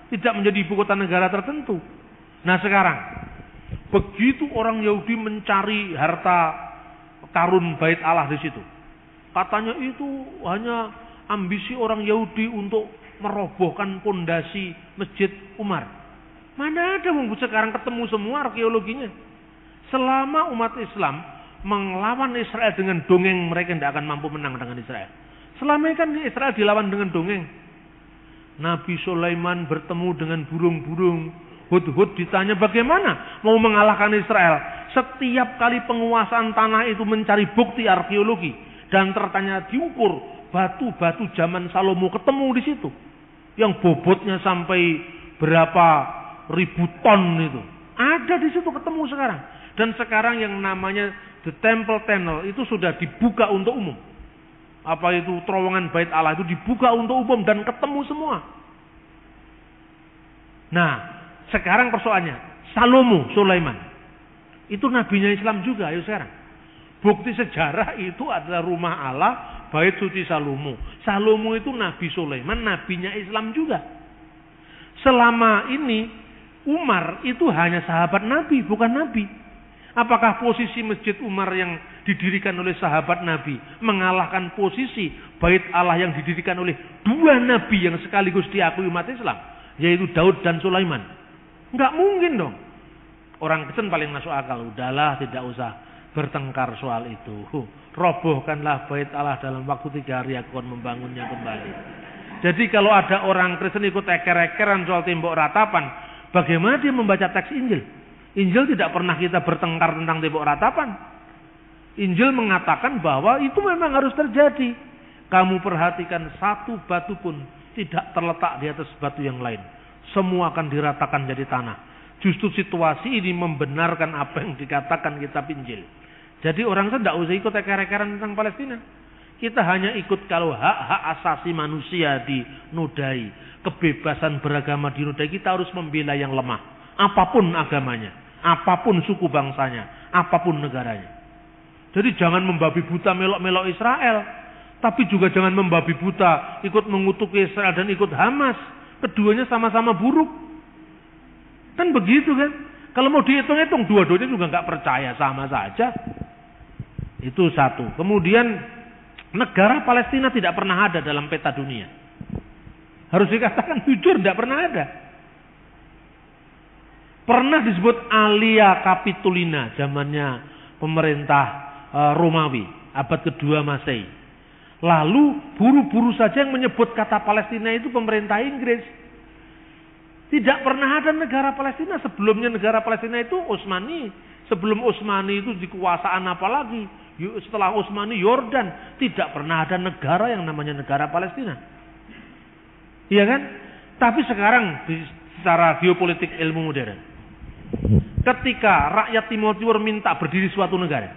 Tidak menjadi ibu kota negara tertentu. Nah sekarang, begitu orang Yahudi mencari harta karun Bait Allah di situ. Katanya itu hanya ambisi orang Yahudi untuk merobohkan pondasi Masjid Umar. Mana ada sekarang ketemu semua arkeologinya. Selama umat Islam melawan Israel dengan dongeng, mereka tidak akan mampu menang dengan Israel. Selama ini kan Israel dilawan dengan dongeng. Nabi Sulaiman bertemu dengan burung-burung. Hud-Hud ditanya bagaimana mau mengalahkan Israel. Setiap kali penguasaan tanah itu mencari bukti arkeologi. Dan ternyata diukur batu-batu zaman Salomo ketemu di situ. Yang bobotnya sampai berapa ribu ton itu. Ada di situ ketemu sekarang. Dan sekarang yang namanya The Temple Tunnel itu sudah dibuka untuk umum. Apa itu terowongan Bait Allah itu dibuka untuk umum dan ketemu semua. Nah, sekarang persoalannya, Salomo, Sulaiman. Itu nabinya Islam juga, ayo sekarang. Bukti sejarah itu adalah rumah Allah, Bait Suci Salomo. Salomo itu Nabi Sulaiman, nabinya Islam juga. Selama ini Umar itu hanya sahabat Nabi, bukan Nabi. Apakah posisi Masjid Umar yang didirikan oleh sahabat Nabi mengalahkan posisi Bait Allah yang didirikan oleh dua Nabi yang sekaligus diakui umat Islam, yaitu Daud dan Sulaiman? Enggak mungkin dong. Orang Kristen paling masuk akal, udahlah tidak usah bertengkar soal itu. Robohkanlah Bait Allah dalam waktu 3 hari, aku akan membangunnya kembali. Jadi kalau ada orang Kristen ikut eker-ekeran soal tembok ratapan, bagaimana dia membaca teks Injil? Injil tidak pernah kita bertengkar tentang tembok ratapan. Injil mengatakan bahwa itu memang harus terjadi. Kamu perhatikan, satu batu pun tidak terletak di atas batu yang lain. Semua akan diratakan jadi tanah. Justru situasi ini membenarkan apa yang dikatakan kitab Injil. Jadi orang itu tidak usah ikut eker-ekeran tentang Palestina. Kita hanya ikut kalau hak-hak asasi manusia dinodai, kebebasan beragama dinodai, kita harus membela yang lemah. Apapun agamanya, apapun suku bangsanya, apapun negaranya. Jadi jangan membabi buta melok-melok Israel, tapi juga jangan membabi buta ikut mengutuk Israel dan ikut Hamas. Keduanya sama-sama buruk. Kan begitu kan? Kalau mau dihitung-hitung, dua-duanya juga nggak percaya, sama saja. Itu satu. Kemudian negara Palestina tidak pernah ada dalam peta dunia. Harus dikatakan jujur, tidak pernah ada. Pernah disebut Alia Capitolina, zamannya pemerintah Romawi, abad kedua Masehi. Lalu buru-buru saja yang menyebut kata Palestina itu pemerintah Inggris. Tidak pernah ada negara Palestina. Sebelumnya negara Palestina itu Utsmani. Sebelum Utsmani itu dikuasaan apa lagi? Setelah Utsmani Yordan. Tidak pernah ada negara yang namanya negara Palestina. Iya kan? Tapi sekarang secara geopolitik ilmu modern, ketika rakyat Timur minta berdiri suatu negara,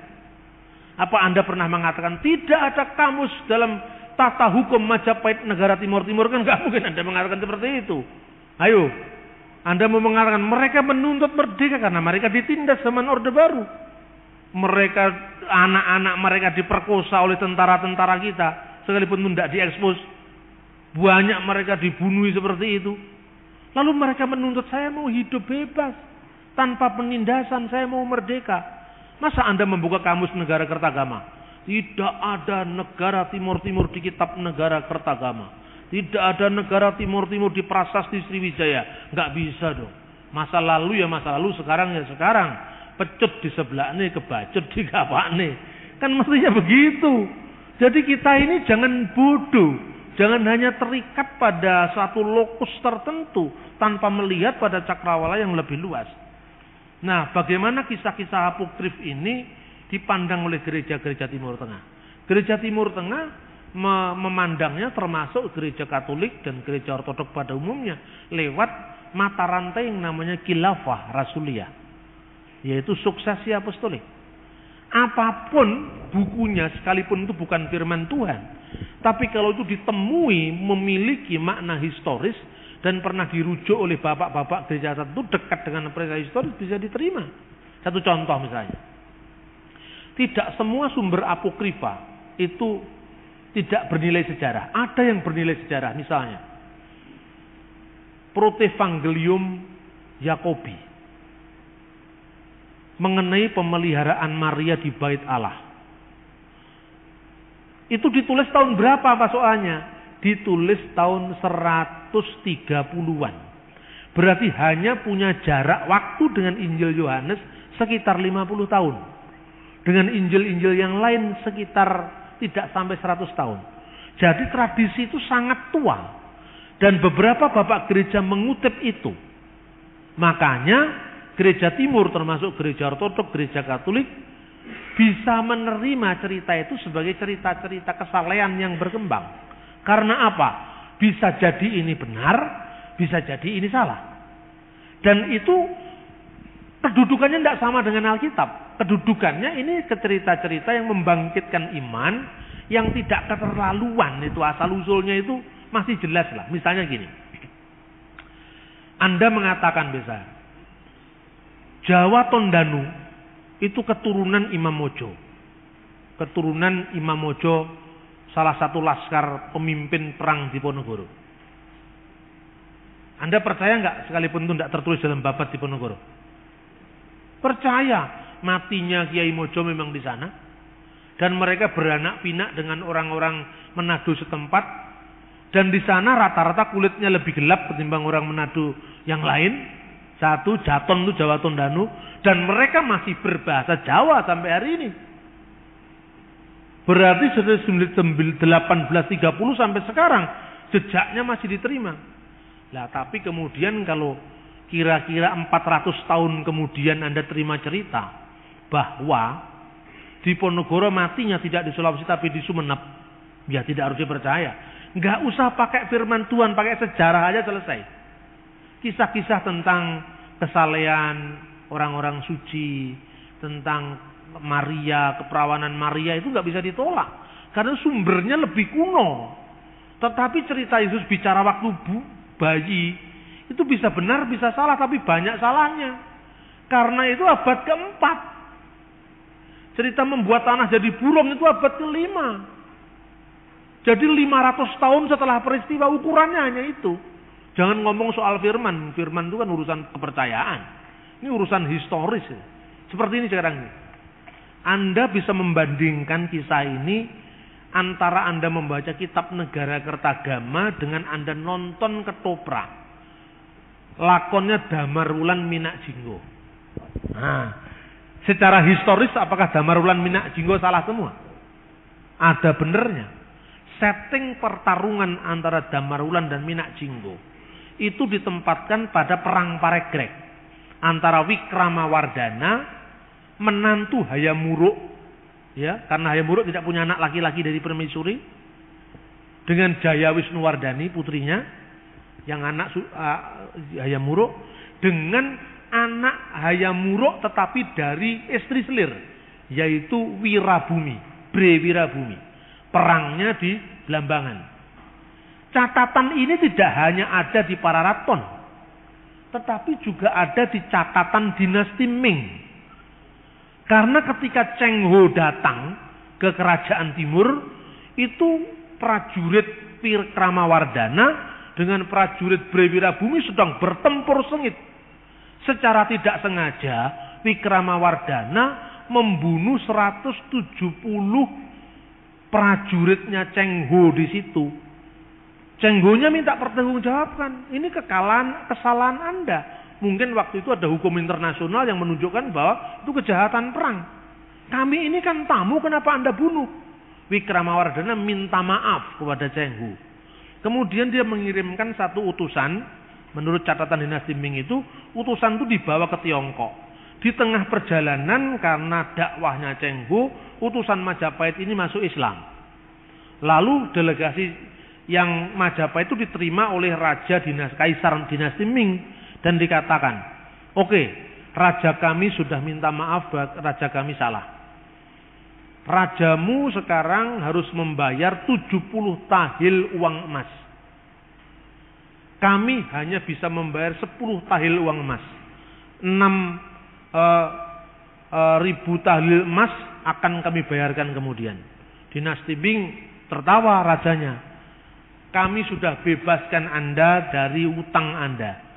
apa Anda pernah mengatakan tidak ada kamus dalam tata hukum Majapahit negara Timur? Kan nggak mungkin Anda mengatakan seperti itu. Ayo, Anda mau mengatakan mereka menuntut merdeka karena mereka ditindas zaman Orde Baru. Mereka, anak-anak mereka diperkosa oleh tentara-tentara kita, sekalipun tidak diekspos. Banyak mereka dibunuh seperti itu. Lalu mereka menuntut saya mau hidup bebas, tanpa penindasan, saya mau merdeka. Masa Anda membuka kamus negara Kertagama? Tidak ada negara Timur-Timur di kitab negara Kertagama. Tidak ada negara Timur-Timur di prasasti Sriwijaya. Nggak bisa dong. Masa lalu ya masa lalu, sekarang ya sekarang. Pecut di sebelah ini, kebacut di kapak ini. Kan mestinya begitu. Jadi kita ini jangan bodoh. Jangan hanya terikat pada satu lokus tertentu tanpa melihat pada cakrawala yang lebih luas. Nah, bagaimana kisah-kisah apokrif ini dipandang oleh gereja-gereja Timur Tengah? Gereja Timur Tengah memandangnya termasuk gereja Katolik dan gereja Ortodok pada umumnya lewat mata rantai yang namanya khilafah rasuliyah, yaitu suksesi apostolik. Apapun bukunya, sekalipun itu bukan firman Tuhan, tapi kalau itu ditemui memiliki makna historis dan pernah dirujuk oleh bapak-bapak gereja tertentu dekat dengan peristiwa historis, bisa diterima. Satu contoh misalnya, tidak semua sumber apokrifa itu tidak bernilai sejarah. Ada yang bernilai sejarah, misalnya Protevangelium Yakobi mengenai pemeliharaan Maria di Bait Allah. Itu ditulis tahun berapa Pak soalnya? Ditulis tahun 130-an. Berarti hanya punya jarak waktu dengan Injil Yohanes sekitar 50 tahun. Dengan Injil-Injil yang lain sekitar tidak sampai 100 tahun. Jadi tradisi itu sangat tua. Dan beberapa bapak gereja mengutip itu. Makanya gereja timur termasuk gereja Ortodok, gereja Katolik bisa menerima cerita itu sebagai cerita-cerita kesalehan yang berkembang. Karena apa? Bisa jadi ini benar, bisa jadi ini salah. Dan itu kedudukannya tidak sama dengan Alkitab. Kedudukannya ini cerita-cerita yang membangkitkan iman, yang tidak keterlaluan, itu asal-usulnya itu masih jelas lah. Misalnya gini, Anda mengatakan bisa, Jawa Tondanu itu keturunan Imam Mojo. Keturunan Imam Mojo, salah satu laskar pemimpin perang Diponegoro. Anda percaya nggak sekalipun itu tidak tertulis dalam babat Diponegoro? Percaya. Matinya Kiai Mojo memang di sana. Dan mereka beranak pinak dengan orang-orang Manado setempat. Dan di sana rata-rata kulitnya lebih gelap ketimbang orang Manado yang lain. Satu, Jaton itu Jawa Tondanu. Dan mereka masih berbahasa Jawa sampai hari ini. Berarti dari 1830 sampai sekarang jejaknya masih diterima. Lah tapi kemudian kalau kira-kira 400 tahun kemudian Anda terima cerita bahwa Diponegoro matinya tidak di Sulawesi tapi di Sumenep, ya tidak harus dipercaya. Nggak usah pakai firman Tuhan, pakai sejarah aja selesai. Kisah-kisah tentang kesalehan orang-orang suci, tentang Maria, keperawanan Maria itu nggak bisa ditolak karena sumbernya lebih kuno. Tetapi cerita Yesus bicara waktu bayi itu bisa benar, bisa salah, tapi banyak salahnya. Karena itu abad keempat. Cerita membuat tanah jadi burung itu abad ke-5. Jadi 500 tahun setelah peristiwa, ukurannya hanya itu. Jangan ngomong soal firman. Firman itu kan urusan kepercayaan. Ini urusan historis. Seperti ini sekarang ini. Anda bisa membandingkan kisah ini antara Anda membaca kitab Negara Kertagama dengan Anda nonton ketoprak. Lakonnya Damar Wulan Minak Jinggo. Nah, secara historis apakah Damar Wulan Minak Jinggo salah semua? Ada benernya. Setting pertarungan antara Damar Wulan dan Minak Jinggo itu ditempatkan pada perang Paregrek antara Wikramawardhana menantu Hayam Wuruk, ya, karena Hayam Wuruk tidak punya anak laki-laki dari permaisuri, dengan Jaya Wisnuwardhani putrinya yang anak Hayam Wuruk, dengan anak Hayam Wuruk tetapi dari istri selir, yaitu Wirabumi, Bre Wirabumi. Perangnya di Blambangan. Catatan ini tidak hanya ada di Pararaton, tetapi juga ada di catatan dinasti Ming. Karena ketika Cheng Ho datang ke kerajaan timur, itu prajurit Wikramawardhana dengan prajurit Bre Wirabumi sedang bertempur sengit. Secara tidak sengaja Wikramawardhana membunuh 170 prajuritnya Cheng Ho di situ. Cheng Ho-nya minta pertanggungjawabkan. Ini kesalahan Anda. Mungkin waktu itu ada hukum internasional yang menunjukkan bahwa itu kejahatan perang. Kami ini kan tamu, kenapa Anda bunuh? Wikramawardhana minta maaf kepada Cheng Ho. Kemudian dia mengirimkan satu utusan, menurut catatan dinasti Ming itu, utusan itu dibawa ke Tiongkok. Di tengah perjalanan karena dakwahnya Cheng Ho, utusan Majapahit ini masuk Islam. Lalu delegasi yang Majapahit itu diterima oleh Kaisar dinasti Ming dan dikatakan, oke, raja kami sudah minta maaf, raja kami salah. Rajamu sekarang harus membayar 70 tahil uang emas. Kami hanya bisa membayar 10 tahil uang emas. 6.000 tahil emas akan kami bayarkan kemudian. Dinasti Ming tertawa rajanya. Kami sudah bebaskan Anda dari utang Anda.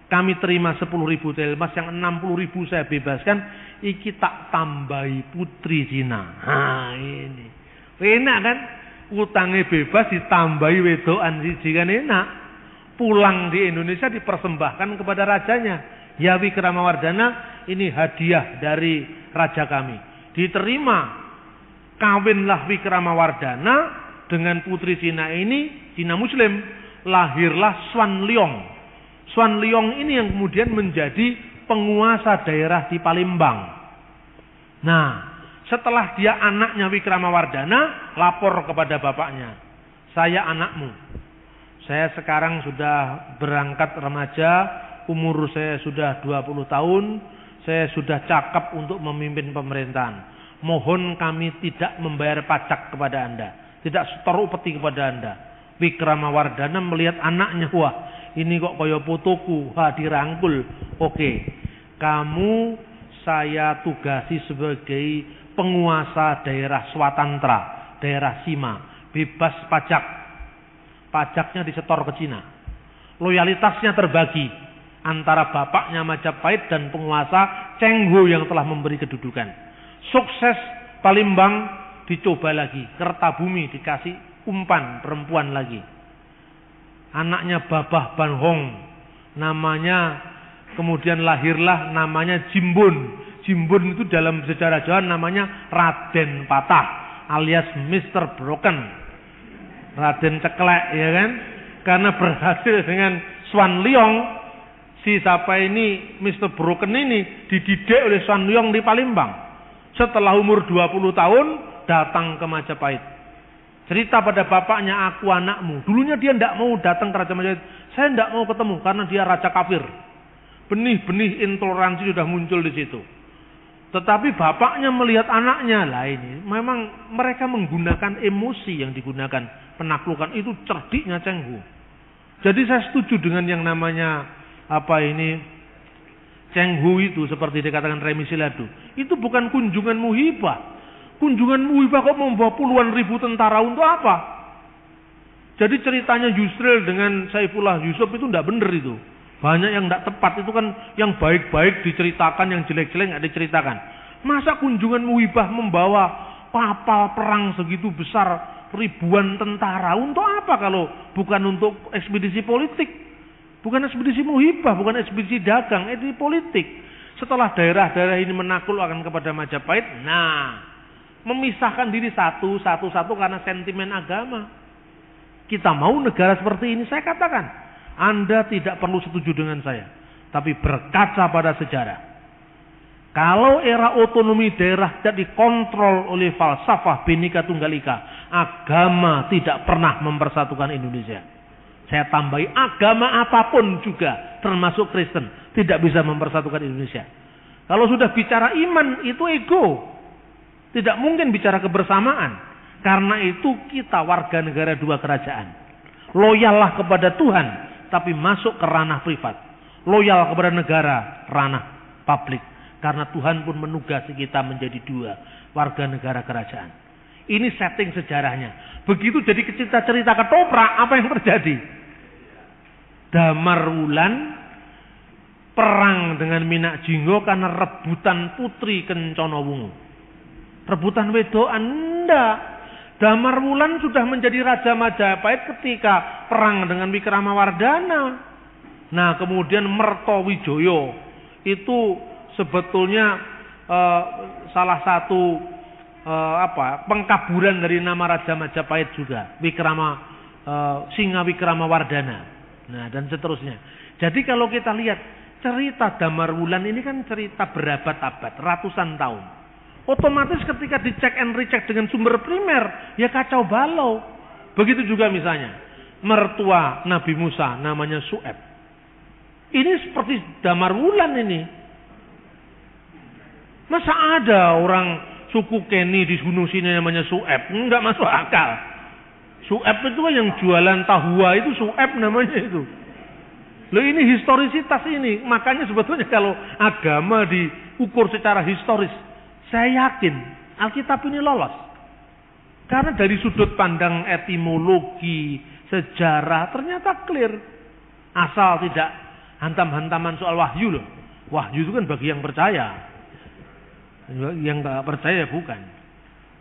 Kami terima 10.000 tahil emas, yang 60.000 saya bebaskan. Iki tak tambahi putri Cina. Nah ini. Enak kan? Utangnya bebas ditambahi wedokan siji kan enak. Pulang di Indonesia dipersembahkan kepada rajanya. Ya Wikramawardhana, ini hadiah dari raja kami. Diterima. Kawinlah Wikramawardhana dengan putri Cina ini, Cina Muslim, lahirlah Swan Leong. Swan Leong ini yang kemudian menjadi penguasa daerah di Palembang. Nah, Setelah dia anaknya Wikramawardhana, lapor kepada bapaknya. Saya anakmu. Saya sekarang sudah berangkat remaja, umur saya sudah 20 tahun, saya sudah cakap untuk memimpin pemerintahan. Mohon kami tidak membayar pajak kepada Anda, tidak setor upeti kepada Anda. Wikramawardhana melihat anaknya, wah ini kok kaya fotoku, dirangkul. Oke, kamu saya tugasi sebagai penguasa daerah Swatantra, daerah Sima, bebas pajak. Pajaknya disetor ke Cina. Loyalitasnya terbagi antara bapaknya Majapahit dan penguasa Cheng Ho yang telah memberi kedudukan. Sukses Palembang dicoba lagi, Kertabumi dikasih umpan perempuan lagi. Anaknya Babah Banhong, namanya kemudian lahirlah namanya Jimbun. Jimbun itu dalam sejarah Jawa namanya Raden Patah alias Mr. Broken. Raden Ceklek, ya kan? Karena berhasil dengan Swan Leong, si siapa ini Mr. Broken ini dididik oleh Swan Leong di Palembang. Setelah umur 20 tahun datang ke Majapahit. Cerita pada bapaknya, aku anakmu. Dulunya dia tidak mau datang ke Raja Majapahit. Saya tidak mau ketemu karena dia raja kafir. Benih-benih intoleransi sudah muncul di situ. Tetapi bapaknya melihat anaknya, lah ini memang mereka menggunakan emosi yang digunakan penaklukan, itu cerdiknya Cheng Ho. Jadi saya setuju dengan yang namanya Cheng Ho itu seperti dikatakan Remi Siladu. Itu bukan kunjungan muhibah. Kunjungan muhibah kok membawa puluhan ribu tentara untuk apa? Jadi ceritanya Yusril dengan Saifullah Yusuf itu tidak benar itu. Banyak yang tidak tepat, itu kan yang baik-baik diceritakan, yang jelek-jelek nggak diceritakan. Masa kunjungan muhibah membawa kapal perang segitu besar, ribuan tentara, untuk apa kalau bukan untuk ekspedisi politik? Bukan ekspedisi muhibah, bukan ekspedisi dagang, ekspedisi politik. Setelah daerah-daerah ini menaklukkan kepada Majapahit, memisahkan diri satu karena sentimen agama. Kita mau negara seperti ini, saya katakan. Anda tidak perlu setuju dengan saya, tapi berkaca pada sejarah. Kalau era otonomi daerah tidak dikontrol oleh falsafah Bhinneka Tunggal Ika, agama tidak pernah mempersatukan Indonesia. Saya tambahi, agama apapun juga, termasuk Kristen, tidak bisa mempersatukan Indonesia. Kalau sudah bicara iman, itu ego. Tidak mungkin bicara kebersamaan. Karena itu kita warga negara dua kerajaan. Loyallah kepada Tuhan, tapi masuk ke ranah privat. Loyal kepada negara, ranah publik. Karena Tuhan pun menugasi kita menjadi dua warga negara kerajaan. Ini setting sejarahnya. Begitu jadi cerita-cerita ketoprak, apa yang terjadi? Damar Wulan perang dengan Minak Jinggo karena rebutan putri Kencana Wungu. Rebutan wedokan, enggak. Damar Wulan sudah menjadi Raja Majapahit ketika perang dengan Wikramawardhana. Nah, kemudian Mertowijoyo itu sebetulnya salah satu pengkaburan dari nama Raja Majapahit juga, Singa Wikramawardhana. Nah, dan seterusnya. Jadi kalau kita lihat cerita Damar Wulan ini kan cerita berabad-abad, ratusan tahun. Otomatis ketika dicek and recheck dengan sumber primer, ya kacau balau. Begitu juga misalnya mertua Nabi Musa namanya Su'eb. Ini seperti Damar Wulan ini. Masa ada orang suku Keni di gunung sini namanya Su'eb? Enggak masuk akal. Su'eb itu yang jualan tahua itu Su'eb namanya itu. Loh, ini historisitas ini. Makanya sebetulnya kalau agama diukur secara historis, saya yakin Alkitab ini lolos. Karena dari sudut pandang etimologi, sejarah ternyata clear. Asal tidak hantam-hantaman soal wahyu loh. Wahyu itu kan bagi yang percaya. Yang enggak percaya bukan.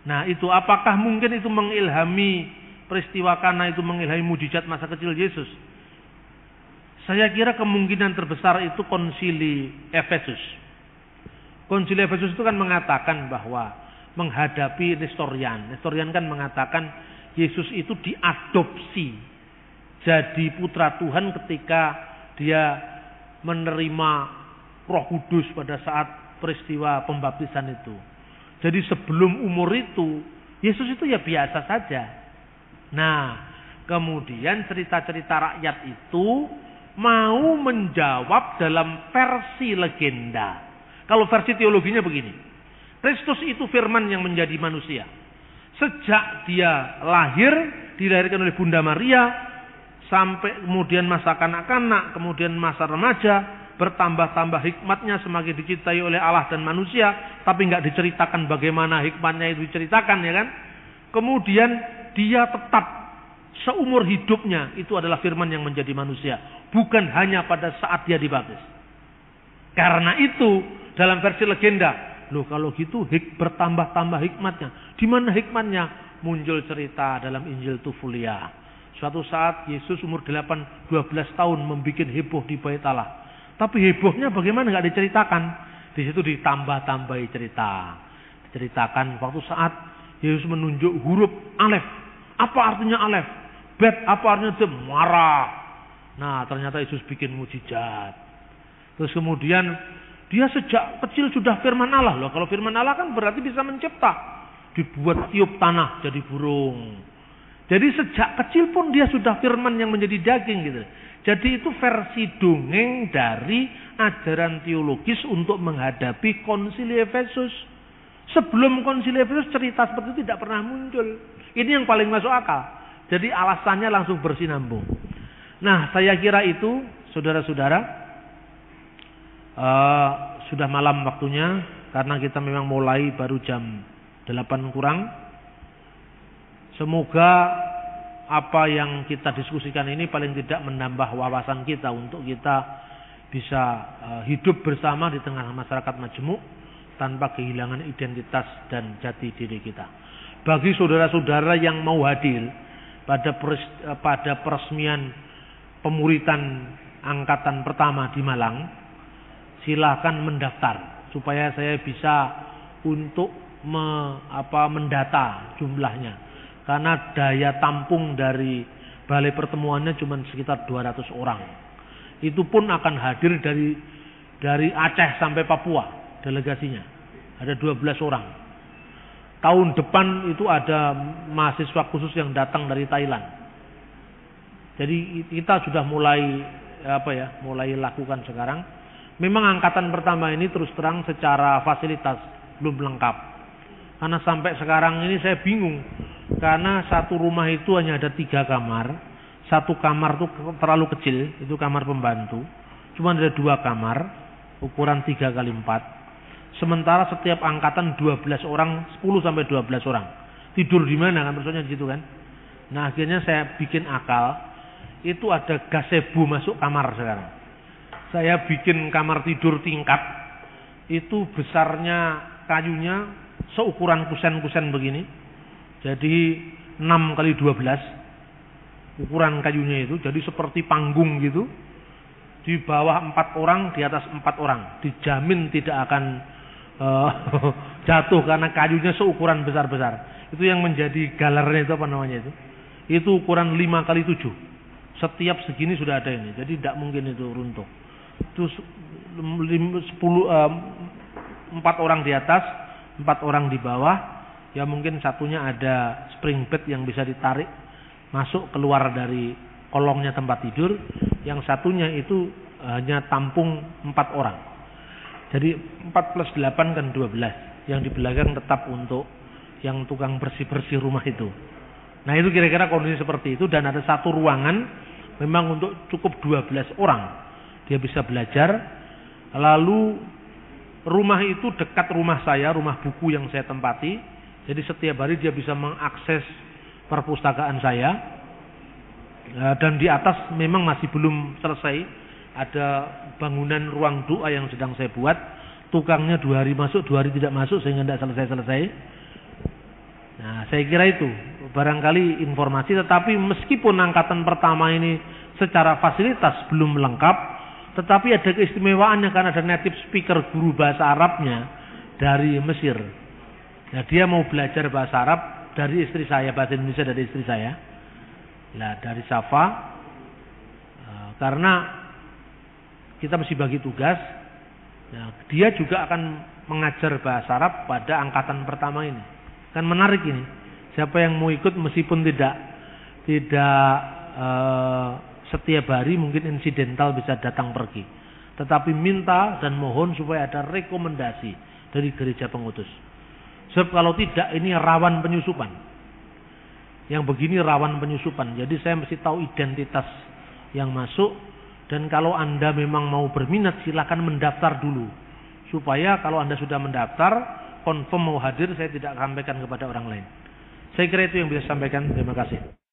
Nah, itu apakah mungkin itu mengilhami peristiwa Kana, itu mengilhami mujizat masa kecil Yesus? Saya kira kemungkinan terbesar itu konsili Efesus. Konsili Efesus itu kan mengatakan bahwa menghadapi Nestorian kan mengatakan Yesus itu diadopsi jadi putra Tuhan ketika dia menerima Roh Kudus pada saat peristiwa pembaptisan itu. Jadi sebelum umur itu, Yesus itu ya biasa saja. Nah, kemudian cerita-cerita rakyat itu mau menjawab dalam versi legenda. Kalau versi teologinya begini. Kristus itu firman yang menjadi manusia. Sejak dia lahir, dilahirkan oleh Bunda Maria, sampai kemudian masa kanak-kanak, kemudian masa remaja, bertambah-tambah hikmatnya semakin dicintai oleh Allah dan manusia, tapi nggak diceritakan bagaimana hikmatnya itu diceritakan, ya kan? Kemudian dia tetap seumur hidupnya itu adalah firman yang menjadi manusia, bukan hanya pada saat dia dibaptis. Karena itu dalam versi legenda, loh kalau gitu bertambah-tambah hikmatnya. Di mana hikmatnya? Muncul cerita dalam Injil Tufulia. Suatu saat Yesus umur 12 tahun membuat heboh di Bait Allah. Tapi hebohnya bagaimana nggak diceritakan. Di situ ditambah-tambahi cerita. Diceritakan waktu saat Yesus menunjuk huruf alef. Apa artinya alef? Bet apa artinya dem? Marah. Nah ternyata Yesus bikin mujizat. Terus kemudian dia sejak kecil sudah firman Allah loh. Kalau firman Allah kan berarti bisa mencipta. Dibuat tiup tanah jadi burung. Jadi sejak kecil pun dia sudah firman yang menjadi daging gitu. Jadi itu versi dongeng dari ajaran teologis untuk menghadapi konsili Efesus. Sebelum konsili Efesus cerita seperti itu tidak pernah muncul. Ini yang paling masuk akal. Jadi alasannya langsung bersinambung. Nah saya kira itu saudara-saudara sudah malam waktunya. Karena kita memang mulai baru jam 8 kurang. Semoga apa yang kita diskusikan ini paling tidak menambah wawasan kita untuk kita bisa hidup bersama di tengah masyarakat majemuk tanpa kehilangan identitas dan jati diri kita. Bagi saudara-saudara yang mau hadir pada peresmian pemuritan angkatan pertama di Malang, silakan mendaftar supaya saya bisa untuk mendata jumlahnya. Karena daya tampung dari balai pertemuannya cuma sekitar 200 orang. Itu pun akan hadir dari Aceh sampai Papua delegasinya. Ada 12 orang. Tahun depan itu ada mahasiswa khusus yang datang dari Thailand. Jadi kita sudah mulai lakukan sekarang. Memang angkatan pertama ini terus terang secara fasilitas belum lengkap. Karena sampai sekarang ini saya bingung. Karena satu rumah itu hanya ada 3 kamar. Satu kamar itu terlalu kecil. Itu kamar pembantu. Cuma ada 2 kamar. Ukuran 3x4. Sementara setiap angkatan 12 orang. 10-12 orang. Tidur di mana kan? Maksudnya gitu kan. Nah akhirnya saya bikin akal. Itu ada gazebo masuk kamar sekarang. Saya bikin kamar tidur tingkat. Itu besarnya kayunya seukuran kusen-kusen begini. Jadi 6x12 ukuran kayunya itu. Jadi seperti panggung gitu. Di bawah 4 orang, di atas 4 orang. Dijamin tidak akan jatuh karena kayunya seukuran besar-besar. Itu yang menjadi galernya itu apa namanya itu. Itu ukuran 5x7. Setiap segini sudah ada ini. Jadi tidak mungkin itu runtuh. Itu 4 orang di atas, 4 orang di bawah. Ya mungkin satunya ada spring bed yang bisa ditarik masuk keluar dari kolongnya tempat tidur. Yang satunya itu hanya tampung 4 orang. Jadi 4 plus 8 kan 12. Yang di belakang tetap untuk yang tukang bersih-bersih rumah itu. Nah itu kira-kira kondisi seperti itu. Dan ada satu ruangan memang untuk cukup 12 orang. Dia bisa belajar. Lalu rumah itu dekat rumah saya, rumah buku yang saya tempati. Jadi setiap hari dia bisa mengakses perpustakaan saya. Dan di atas memang masih belum selesai. Ada bangunan ruang doa yang sedang saya buat. Tukangnya 2 hari masuk, 2 hari tidak masuk sehingga tidak selesai-selesai. Nah saya kira itu barangkali informasi. Tetapi meskipun angkatan pertama ini secara fasilitas belum lengkap. Tetapi ada keistimewaannya karena ada native speaker guru bahasa Arabnya dari Mesir. Nah dia mau belajar bahasa Arab dari istri saya, bahasa Indonesia dari istri saya. Nah dari Safa. Karena kita mesti bagi tugas. Nah, dia juga akan mengajar bahasa Arab pada angkatan pertama ini. Kan menarik ini. Siapa yang mau ikut meskipun tidak setiap hari, mungkin insidental bisa datang pergi. Tetapi minta dan mohon supaya ada rekomendasi dari gereja pengutus. Sebab kalau tidak ini rawan penyusupan. Yang begini rawan penyusupan. Jadi saya mesti tahu identitas yang masuk. Dan kalau Anda memang mau berminat, silakan mendaftar dulu. Supaya kalau Anda sudah mendaftar, confirm mau hadir, saya tidak sampaikan kepada orang lain. Saya kira itu yang bisa saya sampaikan. Terima kasih.